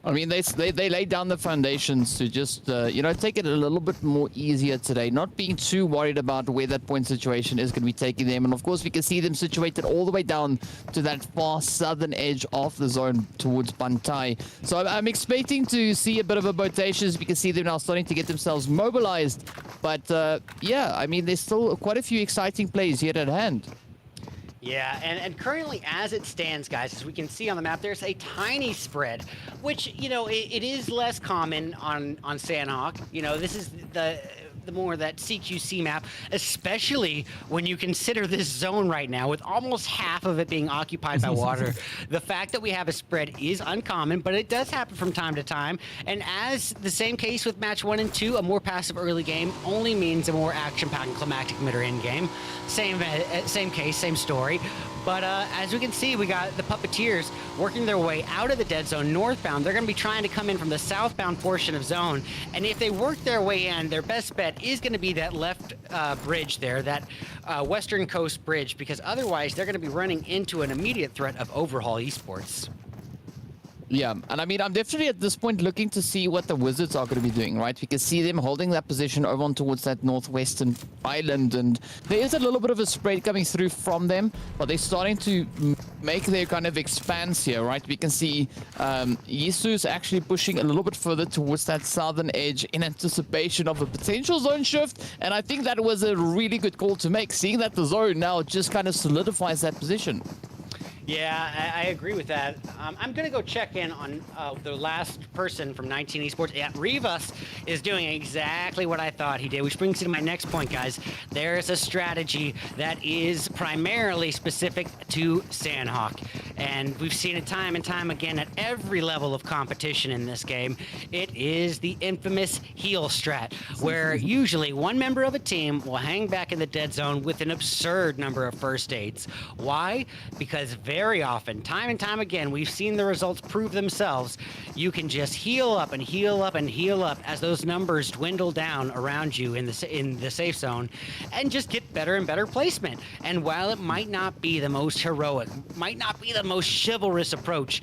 I mean, they laid down the foundations to just, you know, take it a little bit more easier today, not being too worried about where that point situation is going to be taking them. And of course, we can see them situated all the way down to that far southern edge of the zone towards Bantai. So I'm expecting to see a bit of a botations. We can see them now starting to get themselves mobilized. But yeah, I mean, there's still quite a few exciting plays here at hand. Yeah, and currently as it stands, guys, as we can see on the map, there's a tiny spread, which, you know, it is less common on Sanhok. You know, this is the more that CQC map, especially when you consider this zone right now with almost half of it being occupied by water. The fact that we have a spread is uncommon, but it does happen from time to time. And as the same case with match 1 and 2, a more passive early game only means a more action-packed and climactic mid-end game. Same case, same story. But as we can see, we got the Puppeteers working their way out of the dead zone northbound. They're going to be trying to come in from the southbound portion of zone. And if they work their way in, their best bet is going to be that left bridge there, that western coast bridge, because otherwise they're going to be running into an immediate threat of Overhaul Esports. Yeah, and I mean, I'm definitely at this point looking to see what the Wizards are going to be doing, right? We can see them holding that position over on towards that northwestern island, and there is a little bit of a spread coming through from them, but they're starting to make their kind of expanse here, right? We can see Yisu's actually pushing a little bit further towards that southern edge in anticipation of a potential zone shift, and I think that was a really good call to make, seeing that the zone now just kind of solidifies that position. Yeah, I agree with that. I'm going to go check in on the last person from 19 Esports. Yeah, Rivas is doing exactly what I thought he did, which brings me to my next point, guys. There's a strategy that is primarily specific to Sanhok. And we've seen it time and time again at every level of competition in this game. It is the infamous heal strat, where usually one member of a team will hang back in the dead zone with an absurd number of first aids. Why? Because very often, time and time again, we've seen the results prove themselves. You can just heal up and heal up and heal up as those numbers dwindle down around you in the safe zone, and just get better and better placement. And while it might not be the most heroic, might not be the most chivalrous approach,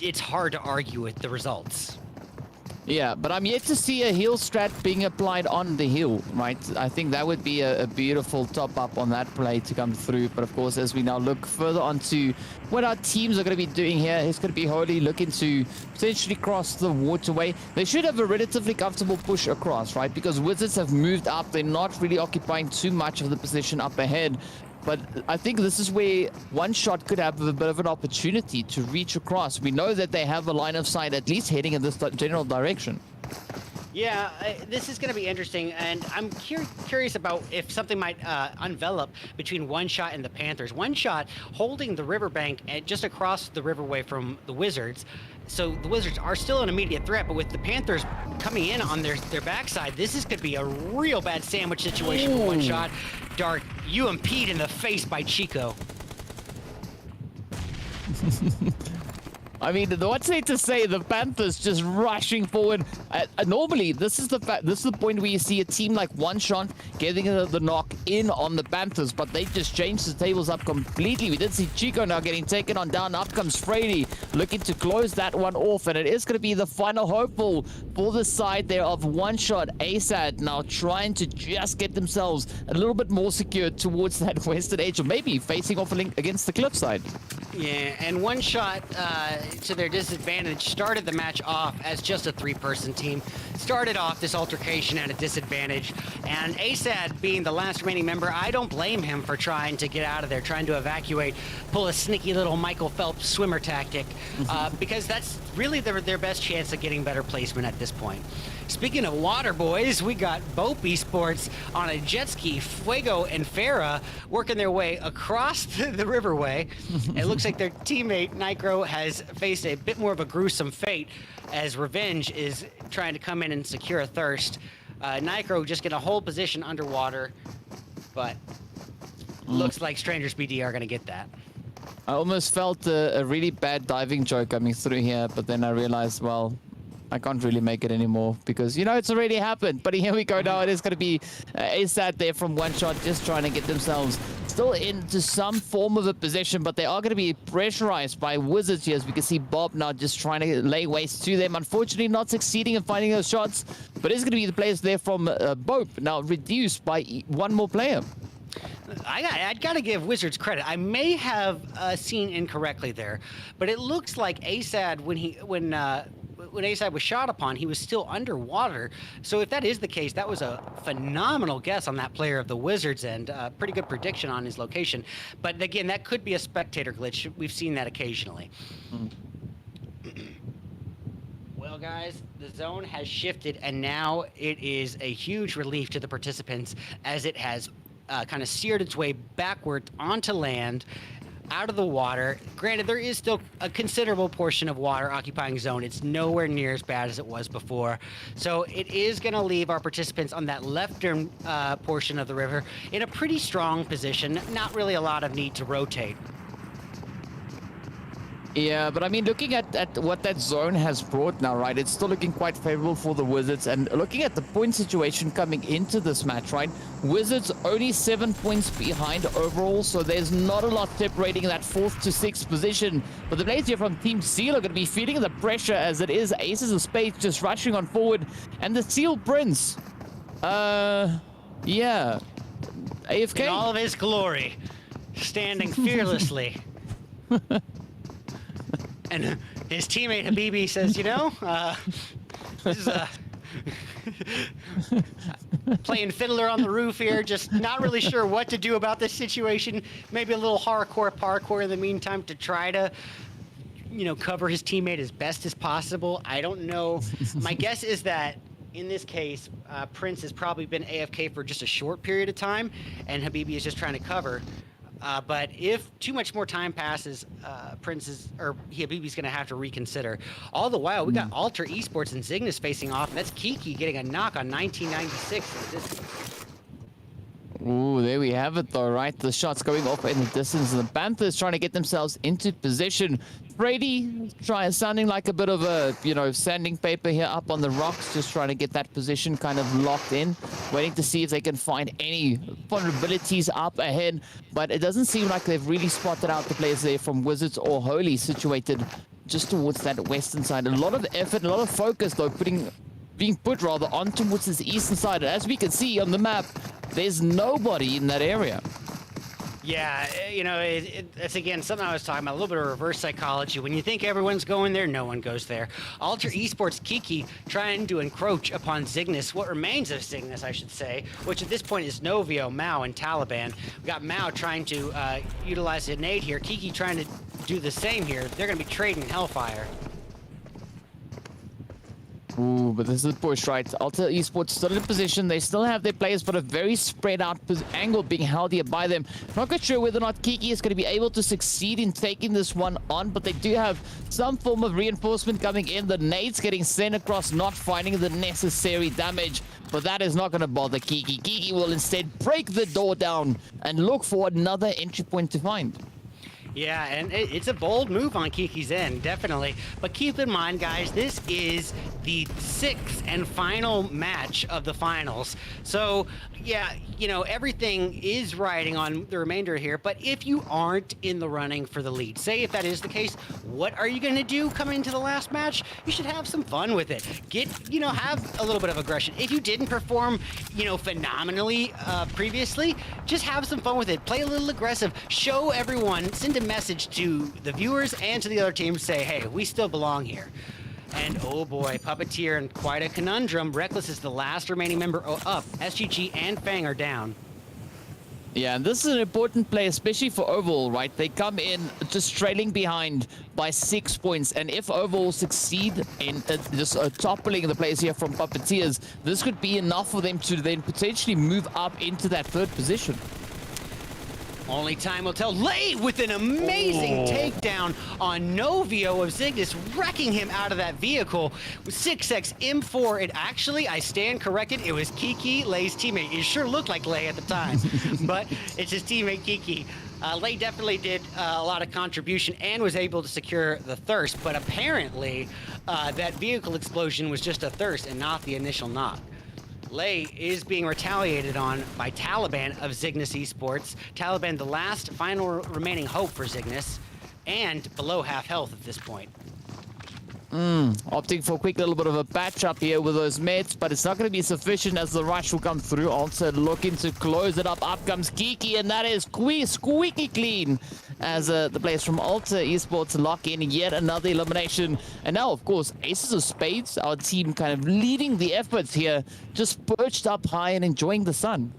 it's hard to argue with the results. Yeah, but I'm yet to see a heal strat being applied on the hill, right? I think that would be a beautiful top-up on that play to come through. But of course, as we now look further onto what our teams are going to be doing here, it's going to be Holy looking to potentially cross the waterway. They should have a relatively comfortable push across, right? Because Wizards have moved up. They're not really occupying too much of the position up ahead. But I think this is where One Shot could have a bit of an opportunity to reach across. We know that they have a line of sight at least heading in this general direction. Yeah, this is going to be interesting, and I'm curious about if something might envelop between One Shot and the Panthers. One Shot holding the riverbank just across the riverway from the Wizards. So the Wizards are still an immediate threat, but with the Panthers coming in on their backside, this could be a real bad sandwich situation for One Shot. Dark, you impede in the face by Chico. I mean, what's it to say? The Panthers just rushing forward. Normally, this is the point where you see a team like One Shot getting the knock in on the Panthers, but they just changed the tables up completely. We did see Chico now getting taken on down. Up comes Frady looking to close that one off, and it is going to be the final hopeful for the side there of One Shot. ASAD now trying to just get themselves a little bit more secure towards that western edge, or maybe facing off against the cliffside. Yeah, and One Shot, to their disadvantage, started the match off as just a three-person team. Started off this altercation at a disadvantage, and ASAD being the last remaining member, I don't blame him for trying to get out of there, trying to evacuate, pull a sneaky little Michael Phelps swimmer tactic, because that's really their best chance of getting better placement at this point. Speaking of water boys, we got Bope Esports on a jet ski, Fuego and Farah working their way across the riverway. It looks like their teammate Nicro has faced a bit more of a gruesome fate as Revenge is trying to come in and secure a thirst. Nicro just get a whole position underwater, but looks like Strangers BD are going to get that. I almost felt a really bad diving joke coming through here, but then I realized, well, I can't really make it anymore because, you know, it's already happened. But here we go now. It is going to be ASAD there from One Shot, just trying to get themselves still into some form of a position, but they are going to be pressurized by Wizards here, as we can see Bob now just trying to lay waste to them. Unfortunately, not succeeding in finding those shots, but it's going to be the players there from Bope now reduced by one more player. I'd got to give Wizards credit. I may have seen incorrectly there, but it looks like ASAD when ASAD was shot upon, he was still underwater. So if that is the case, that was a phenomenal guess on that player of the Wizards and pretty good prediction on his location. But again, that could be a spectator glitch. We've seen that occasionally. Well, guys, the zone has shifted, and now it is a huge relief to the participants as it has kind of steered its way backward onto land, out of the water. Granted, there is still a considerable portion of water occupying zone. It's nowhere near as bad as it was before. So it is going to leave our participants on that leftern portion of the river in a pretty strong position. Not really a lot of need to rotate. Yeah, but I mean, looking at what that zone has brought now, right, it's still looking quite favorable for the Wizards. And looking at the point situation coming into this match, right, Wizards only 7 points behind overall, so there's not a lot separating that 4th to 6th position. But the players here from Team Seal are going to be feeling the pressure as it is Aces of Spades just rushing on forward. And the Seal Prince, yeah, AFK. In all of his glory, standing fearlessly. And his teammate Habibi says, you know, this is playing fiddler on the roof here, just not really sure what to do about this situation. Maybe a little hardcore parkour in the meantime to try to, you know, cover his teammate as best as possible. I don't know. My guess is that in this case, Prince has probably been AFK for just a short period of time, and Habibi is just trying to cover. But if too much more time passes, Habibi's going to have to reconsider. All the while, we got Alter Esports and Zygnus facing off. That's Kiki getting a knock on 1996. Ooh, there we have it though, right? The shots going off in the distance, and the Panthers trying to get themselves into position. Brady sounding like a bit of a, sanding paper here up on the rocks, just trying to get that position kind of locked in, waiting to see if they can find any vulnerabilities up ahead. But it doesn't seem like they've really spotted out the players there from Wizards or Holy, situated just towards that western side. A lot of effort, a lot of focus though, being put on towards this eastern side. And as we can see on the map, there's nobody in that area. Yeah, it's again something I was talking about, a little bit of reverse psychology. When you think everyone's going there, no one goes there. Alter Esports Kiki trying to encroach upon Zygnus, what remains of Zygnus, I should say, which at this point is Novio, Mao, and Taliban. We got Mao trying to utilize a nade here. Kiki trying to do the same here. They're going to be trading Hellfire. Ooh, but this is a push, right? Alter Esports still in position. They still have their players, but a very spread out angle being held here by them. Not quite sure whether or not Kiki is going to be able to succeed in taking this one on, but they do have some form of reinforcement coming in. The nades getting sent across, not finding the necessary damage, but that is not going to bother Kiki. Kiki will instead break the door down and look for another entry point to find. Yeah, and it's a bold move on Kiki's end, definitely. But keep in mind, guys, this is the 6th and final match of the finals. So, yeah, everything is riding on the remainder here. But if you aren't in the running for the lead, say if that is the case, what are you going to do coming into the last match? You should have some fun with it. Have a little bit of aggression. If you didn't perform, phenomenally previously, just have some fun with it. Play a little aggressive. Show everyone, send a message to the viewers and to the other teams, say, hey, we still belong here. And oh boy, Puppeteer in quite a conundrum. Reckless is the last remaining member up. SGG and Fang are down. Yeah, and this is an important play, especially for Overall, right? They come in just trailing behind by 6 points, and if Overall succeed in just toppling the players here from Puppeteers, this could be enough for them to then potentially move up into that 3rd position. Only time will tell. Lay with an amazing takedown on Novio of Zygnus, wrecking him out of that vehicle with 6x M4. And actually, I stand corrected, it was Kiki, Lay's teammate. It sure looked like Lay at the time, but it's his teammate Kiki. Lay definitely did a lot of contribution and was able to secure the thirst, but apparently that vehicle explosion was just a thirst and not the initial knock. Lay is being retaliated on by Taliban of Zygnus Esports. Taliban, the last final remaining hope for Zygnus, and below half health at this point. Opting for a quick little bit of a patch up here with those meds, but it's not going to be sufficient as the rush will come through. Also looking to close it up. Up comes Kiki, and that is squeaky clean as the players from Alter Esports lock in yet another elimination. And now, of course, Aces of Spades, our team kind of leading the efforts here, just perched up high and enjoying the sun.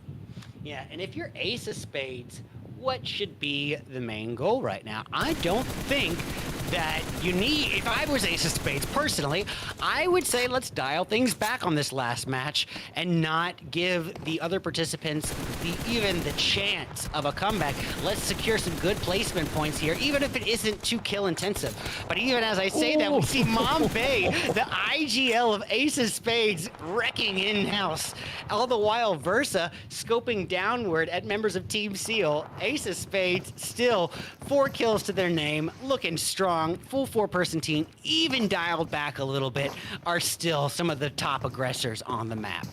Yeah, and if you're Ace of Spades, what should be the main goal right now? I don't think that you need, if I was Ace of Spades personally, I would say let's dial things back on this last match and not give the other participants even the chance of a comeback. Let's secure some good placement points here, even if it isn't too kill intensive. But even as I say that, we see Mombay, the IGL of Ace of Spades, wrecking in-house. All the while Versa scoping downward at members of Team Seal. Ace of Spades still 4 kills to their name, looking strong. Full 4-person team, even dialed back a little bit, are still some of the top aggressors on the map.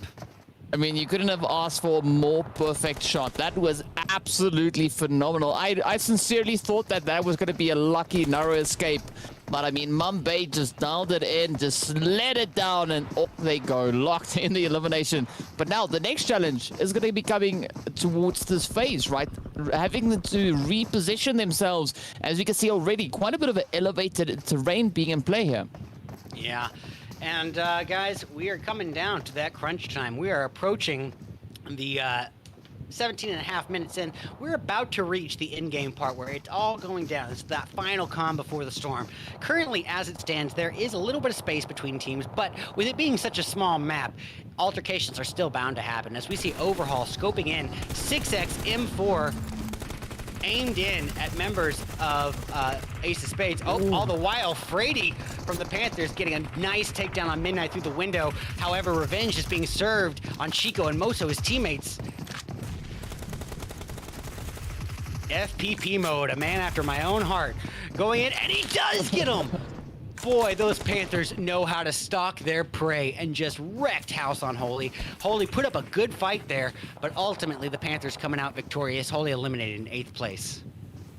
I mean, you couldn't have asked for a more perfect shot. That was absolutely phenomenal. I sincerely thought that was going to be a lucky narrow escape. But I mean, Mumbai just dialed it in, just let it down, and off they go, locked in the elimination. But now the next challenge is going to be coming towards this phase, right? Having them to reposition themselves. As you can see already, quite a bit of an elevated terrain being in play here. Yeah. And guys, we are coming down to that crunch time. We are approaching the 17.5 minutes in. We're about to reach the in-game part where it's all going down. It's that final calm before the storm. Currently, as it stands, there is a little bit of space between teams, but with it being such a small map, altercations are still bound to happen. As we see Overhaul scoping in 6x M4. aimed in at members of Ace of Spades. Oh, all the while, Frady from the Panthers getting a nice takedown on Midnight through the window. However, revenge is being served on Chico and Moso, his teammates. FPP mode, a man after my own heart. Going in, and he does get him! Boy, those Panthers know how to stalk their prey and just wrecked house on Holy. Holy put up a good fight there, but ultimately the Panthers coming out victorious. Holy eliminated in 8th place.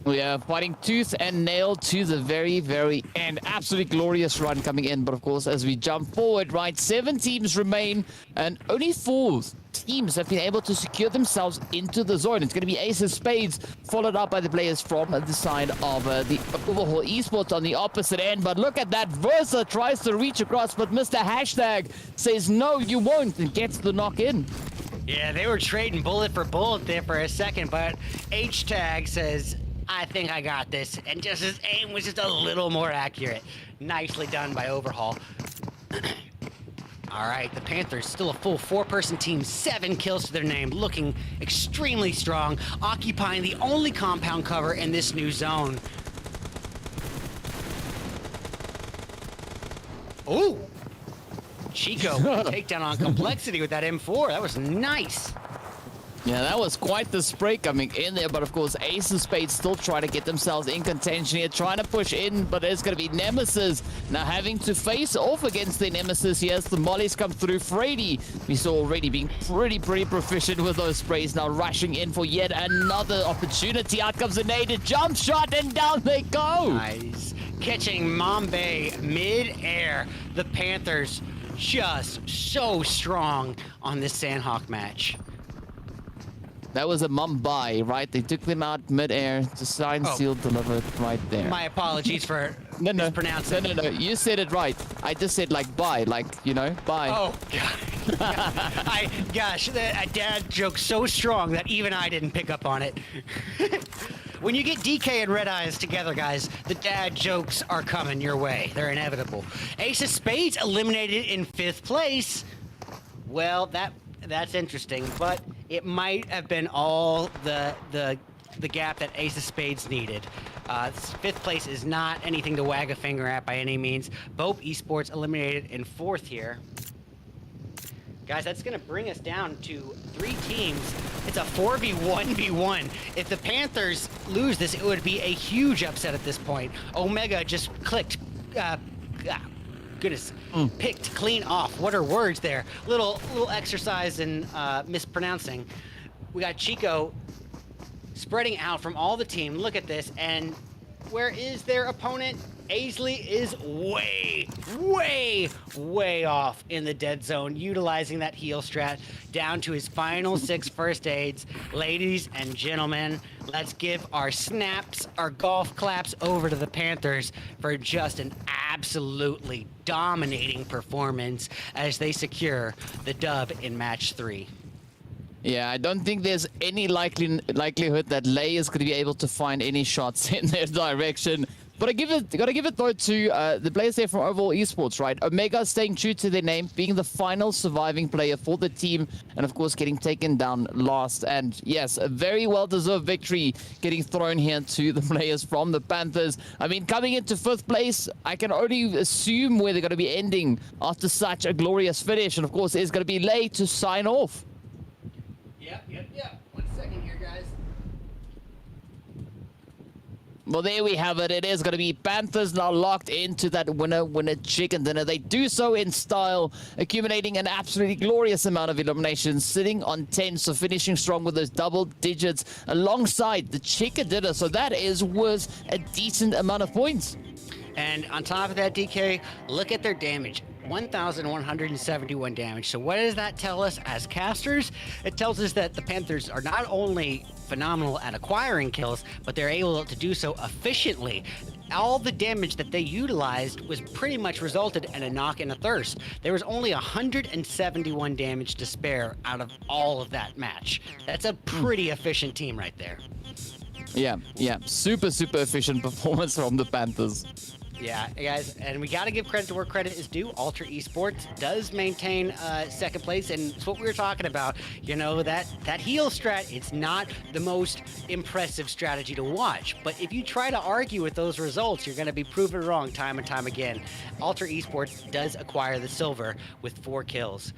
We are fighting tooth and nail to the very, very end. Absolutely glorious run coming in. But of course, as we jump forward, right, 7 teams remain and only 4 teams have been able to secure themselves into the zone. It's going to be Ace of Spades, followed up by the players from the side of the Overhaul Esports on the opposite end. But look at that. Versa tries to reach across, but Mr. Hashtag says, no, you won't, and gets the knock in. Yeah, they were trading bullet for bullet there for a second, but H-Tag says, I think I got this, and just his aim was just a little more accurate. Nicely done by Overhaul. All right, the Panthers still a full 4-person team, 7 kills to their name, looking extremely strong, occupying the only compound cover in this new zone. Ooh! Chico, takedown on Complexity with that M4. That was nice. Yeah, that was quite the spray coming in there, but of course Ace of Spades still trying to get themselves in contention here, trying to push in, but there's going to be Nemesis now having to face off against the Nemesis. Yes, the mollies come through. Frady, we saw already being pretty proficient with those sprays, now rushing in for yet another opportunity. Out comes a native jump shot, and down they go. Nice. Catching Mambe mid-air. The Panthers just so strong on this Sanhok match. That was a Mumbai, right? They took them out mid-air to sign, seal, delivered right there. My apologies for mispronouncing. No. You said it right. I just said like bye, like, you know, bye. Oh, God. Gosh, a dad joke so strong that even I didn't pick up on it. When you get DK and Red Eyes together, guys, the dad jokes are coming your way. They're inevitable. Ace of Spades eliminated in 5th place. Well, that's interesting, but it might have been all the gap that Ace of Spades needed. 5th place is not anything to wag a finger at by any means. Both Esports eliminated in 4th here. Guys, that's going to bring us down to 3 teams. It's a 4v1v1. If the Panthers lose this, it would be a huge upset at this point. Omega just clicked. Goodness, picked clean off. What are words there? Little exercise in mispronouncing. We got Chico spreading out from all the team. Look at this, and where is their opponent? Aisley is way off in the dead zone, utilizing that heal strat down to his final 6 first aids. Ladies and gentlemen, let's give our snaps, our golf claps over to the Panthers for just an absolutely dominating performance as they secure the dub in match 3. Yeah, I don't think there's any likelihood that Lay is going to be able to find any shots in their direction. But gotta give it though to the players there from Overall Esports, right? Omega staying true to their name, being the final surviving player for the team, and of course getting taken down last. And yes, a very well-deserved victory getting thrown here to the players from the Panthers. I mean, coming into 5th place, I can only assume where they're going to be ending after such a glorious finish. And of course, it's going to be Lay to sign off. Yep. 1 second here, guys. Well, there we have it. It is going to be Panthers now locked into that winner chicken dinner. They do so in style, accumulating an absolutely glorious amount of eliminations, sitting on 10, so finishing strong with those double digits alongside the chicken dinner. So that is worth a decent amount of points. And on top of that, DK, look at their damage. 1,171 damage. So what does that tell us as casters? It tells us that the Panthers are not only phenomenal at acquiring kills, but they're able to do so efficiently. All the damage that they utilized was pretty much resulted in a knock and a thirst. There was only 171 damage to spare out of all of that match. That's a pretty efficient team right there. Yeah. Super efficient performance from the Panthers. Yeah, guys, and we got to give credit to where credit is due. Ultra Esports does maintain second place, and it's what we were talking about. You know, that heal strat, it's not the most impressive strategy to watch, but if you try to argue with those results, you're going to be proven wrong time and time again. Ultra Esports does acquire the silver with 4 kills.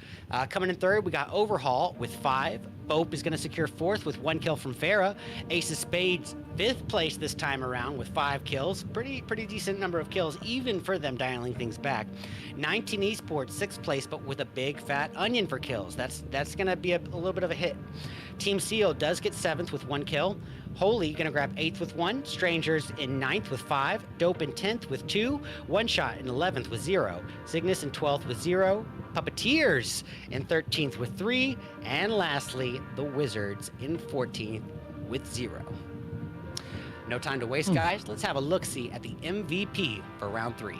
Coming in third, we got Overhaul with 5. Bope is going to secure 4th with 1 kill from Farah. Ace of Spades, 5th place this time around with 5 kills. Pretty decent number of kills, even for them dialing things back. 19 Esports, 6th place, but with a big fat onion for kills. That's going to be a little bit of a hit. Team Seal does get 7th with 1 kill. Holy going to grab 8th with 1. Strangers in 9th with 5. Dope in 10th with 2. One Shot in 11th with 0. Cygnus in 12th with 0. Puppeteers in 13th with 3. And lastly, the Wizards in 14th with 0. No time to waste, guys. Let's have a look-see at the MVP for round 3.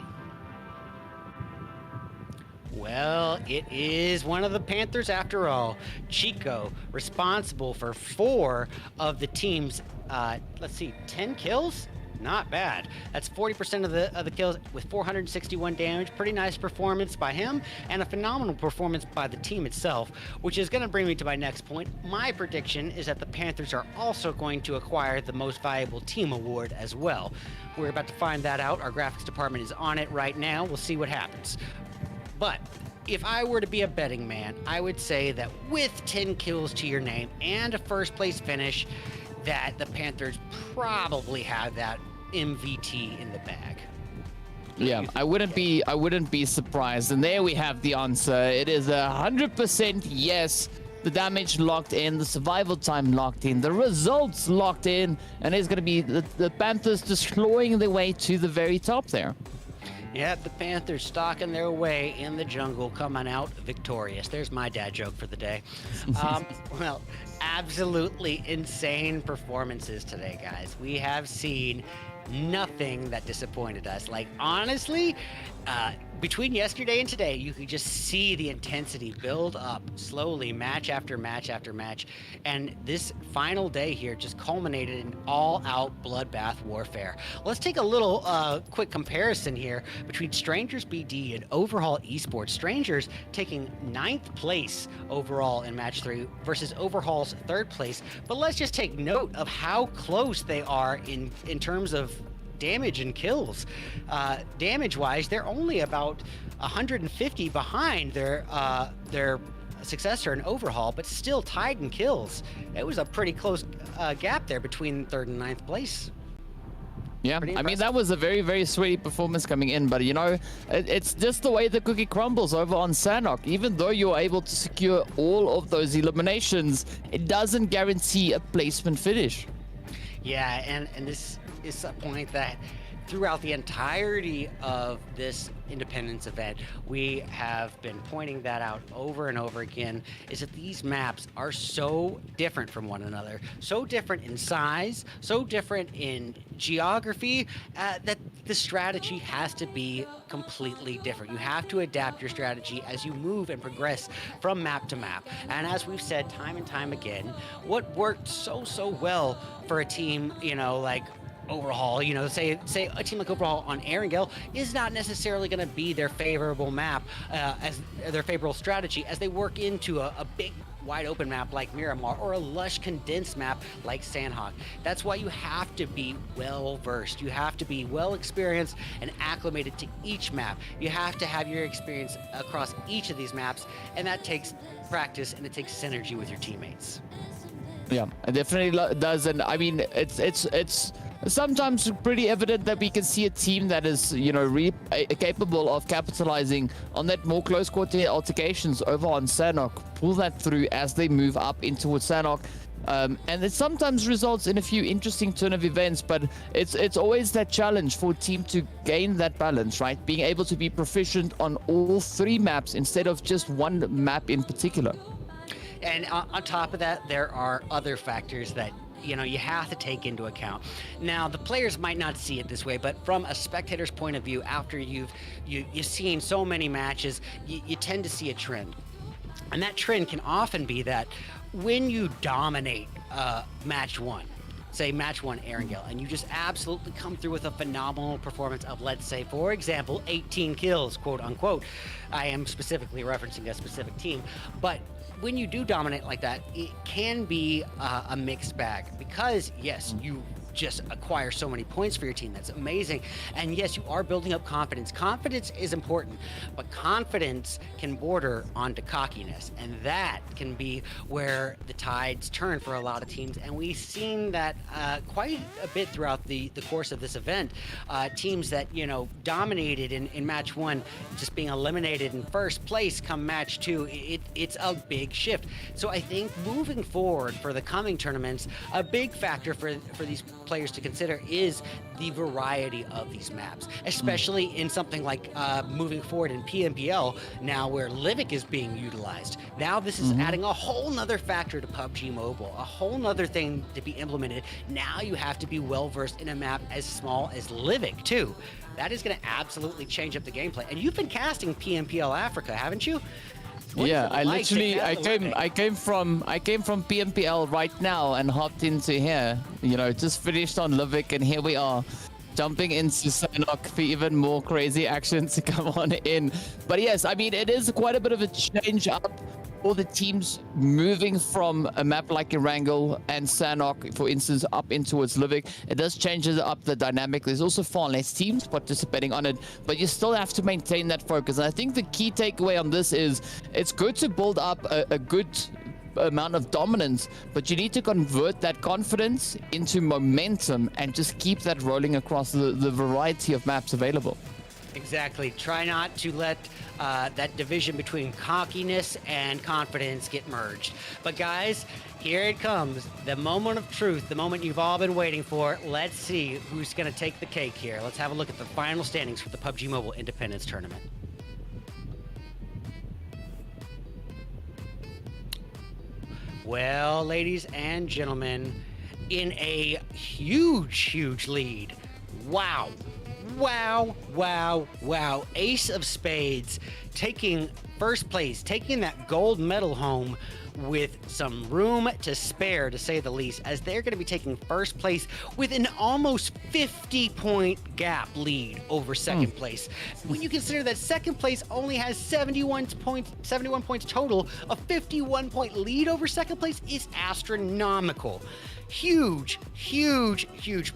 Well, it is one of the Panthers after all. Chico, responsible for 4 of the team's, 10 kills? Not bad. That's 40% of the kills with 461 damage. Pretty nice performance by him, and a phenomenal performance by the team itself, which is going to bring me to my next point. My prediction is that the Panthers are also going to acquire the Most Valuable Team award as well. We're about to find that out. Our graphics department is on it right now. We'll see what happens. But if I were to be a betting man, I would say that with 10 kills to your name and a first place finish, that the Panthers probably have that MVT in the bag. Yeah, I wouldn't be surprised. And there we have the answer. It is 100% yes. The damage locked in, the survival time locked in, the results locked in, and it's going to be the Panthers just clawing their way to the very top there. Yeah, the Panthers stalking their way in the jungle, coming out victorious. There's my dad joke for the day. Well, absolutely insane performances today, guys. We have seen nothing that disappointed us. Like, honestly, between yesterday and today, you could just see the intensity build up slowly, match after match after match. And this final day here just culminated in all-out bloodbath warfare. Let's take a little quick comparison here between Strangers BD and Overhaul Esports. Strangers taking 9th place overall in match 3 versus Overhaul's 3rd place. But let's just take note of how close they are in terms of damage and kills. Damage-wise, they're only about 150 behind their successor in Overhaul, but still tied in kills. It was a pretty close gap there between 3rd and 9th place. Yeah, I mean, that was a very, very sweaty performance coming in, but you know, it's just the way the cookie crumbles over on Sanhok. Even though you're able to secure all of those eliminations, it doesn't guarantee a placement finish. Yeah, and this is a point that throughout the entirety of this Independence event, we have been pointing that out over and over again, is that these maps are so different from one another, so different in size, so different in geography, that the strategy has to be completely different. You have to adapt your strategy as you move and progress from map to map. And as we've said time and time again, what worked so well for a team, you know, like Overhaul, you know, say a team like Overhaul on Erangel is not necessarily going to be their favorable map as their favorable strategy as they work into a big wide open map like Miramar or a lush condensed map like Sanhok. That's why you have to be well versed. You have to be well experienced and acclimated to each map. You have to have your experience across each of these maps, and that takes practice and it takes synergy with your teammates. Yeah, it definitely does. And I mean, it's sometimes pretty evident that we can see a team that is, you know, capable of capitalizing on that more close quarter altercations over on Sanhok, pull that through as they move up in towards Sanhok. And it sometimes results in a few interesting turn of events, but it's always that challenge for a team to gain that balance, right? Being able to be proficient on all 3 maps instead of just one map in particular. And on top of that, there are other factors that, you know, you have to take into account. Now, the players might not see it this way, but from a spectator's point of view, after you've seen so many matches, you tend to see a trend. And that trend can often be that when you dominate match 1, say match 1 Erangel, and you just absolutely come through with a phenomenal performance of, let's say, for example, 18 kills, quote unquote. I am specifically referencing a specific team, but when you do dominate like that, it can be a mixed bag, because yes, you just acquire so many points for your team. That's amazing. And yes, you are building up confidence. Confidence is important, but confidence can border onto cockiness, and that can be where the tides turn for a lot of teams. And we've seen that quite a bit throughout the course of this event. Teams that, you know, dominated in match 1, just being eliminated in first place come match 2, it's a big shift. So I think moving forward for the coming tournaments, a big factor for these players to consider is the variety of these maps, especially in something like moving forward in PMPL now, where Livik is being utilized. Now this is adding a whole nother factor to PUBG Mobile, a whole nother thing to be implemented. Now you have to be well versed in a map as small as Livik too. That is going to absolutely change up the gameplay. And you've been casting PMPL Africa, haven't you? Yeah, I came from PMPL right now and hopped into here. You know, just finished on Livik, and here we are, jumping into Sanhok for even more crazy action to come on in. But yes, I mean, it is quite a bit of a change up for the teams moving from a map like Erangel and Sanhok, for instance, up in towards Livik. It does change up the dynamic. There's also far less teams participating on it, but you still have to maintain that focus. And I think the key takeaway on this is it's good to build up a good amount of dominance, but you need to convert that confidence into momentum and just keep that rolling across the variety of maps available. Exactly. Try not to let that division between cockiness and confidence get merged. But guys, here it comes, the moment of truth, the moment you've all been waiting for. Let's see who's going to take the cake here. Let's have a look at the final standings for the PUBG Mobile Independence Tournament. Well, ladies and gentlemen, in a huge lead. Wow. Ace of Spades taking first place, taking that gold medal home with some room to spare, to say the least, as they're going to be taking first place with an almost 50-point gap lead over second place. When you consider that second place only has 71 points total, a 51-point lead over second place is astronomical. Huge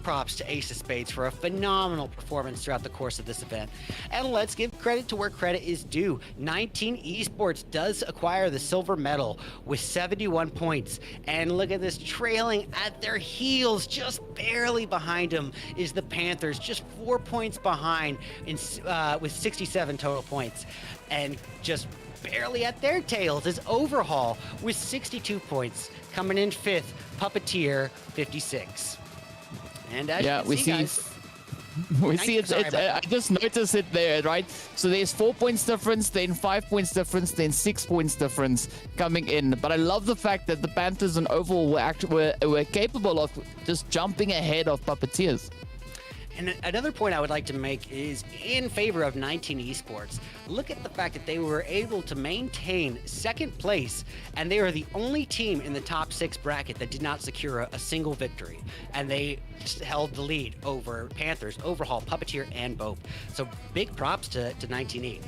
props to Ace of Spades for a phenomenal performance throughout the course of this event. And let's give credit to where credit is due. 19 Esports does acquire the silver medal with 71 points. And look at this, trailing at their heels, just barely behind them, is the Panthers, just 4 points behind with 67 total points. And just barely at their tails is Overhaul with 62 points. Coming in 5th, Puppeteer, 56. And as you can see, guys, I just noticed it there, right? So there's 4 points difference, then 5 points difference, then 6 points difference coming in. But I love the fact that the Panthers and Overall were capable of just jumping ahead of Puppeteers. And another point I would like to make is in favor of 19 Esports. Look at the fact that they were able to maintain second place, and they are the only team in the top 6 bracket that did not secure a single victory. And they just held the lead over Panthers, Overhaul, Puppeteer, and Bope. So big props to 19E.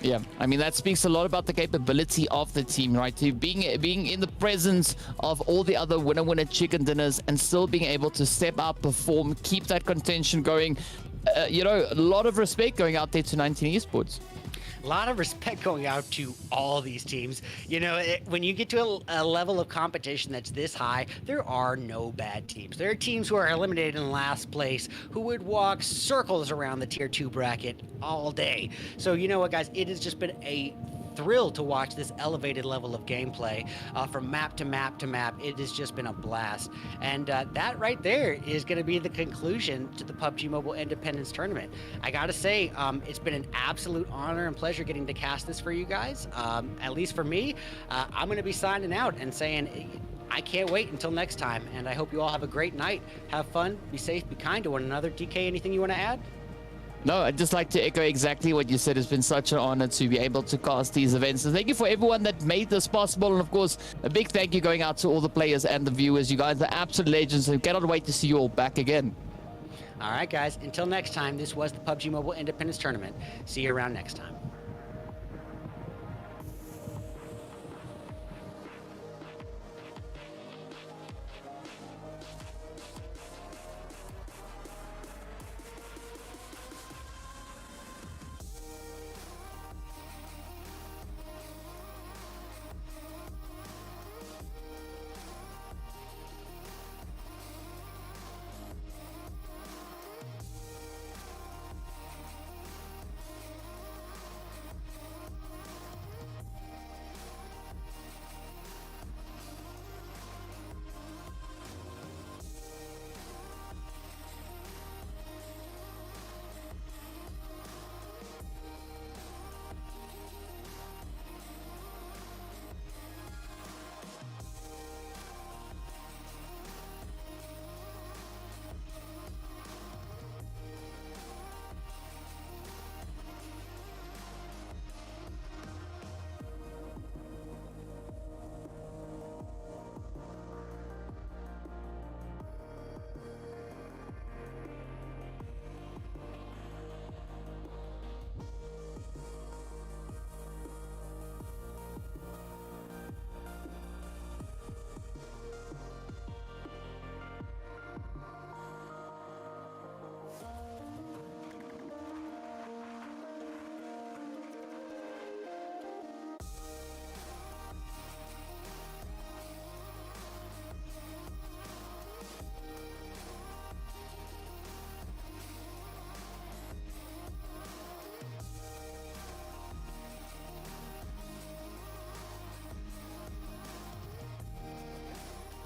Yeah, I mean, that speaks a lot about the capability of the team, right? To being in the presence of all the other winner chicken dinners and still being able to step up, perform, keep that contention going. You know, a lot of respect going out there to 19 Esports. A lot of respect going out to all these teams. You know, when you get to a level of competition that's this high, there are no bad teams. There are teams who are eliminated in last place who would walk circles around the tier 2 bracket all day. So you know what, guys, it has just been a thrill to watch this elevated level of gameplay from map to map to map. It has just been a blast. And that right there is going to be the conclusion to the PUBG Mobile Independence Tournament. I gotta say, it's been an absolute honor and pleasure getting to cast this for you guys. At least for me, I'm going to be signing out and saying I can't wait until next time, and I hope you all have a great night. Have fun, be safe, be kind to one another. DK, anything you want to add? No, I'd just like to echo exactly what you said. It's been such an honor to be able to cast these events. And thank you for everyone that made this possible. And of course, a big thank you going out to all the players and the viewers. You guys are absolute legends, and cannot wait to see you all back again. All right, guys. Until next time, this was the PUBG Mobile Independence Tournament. See you around next time.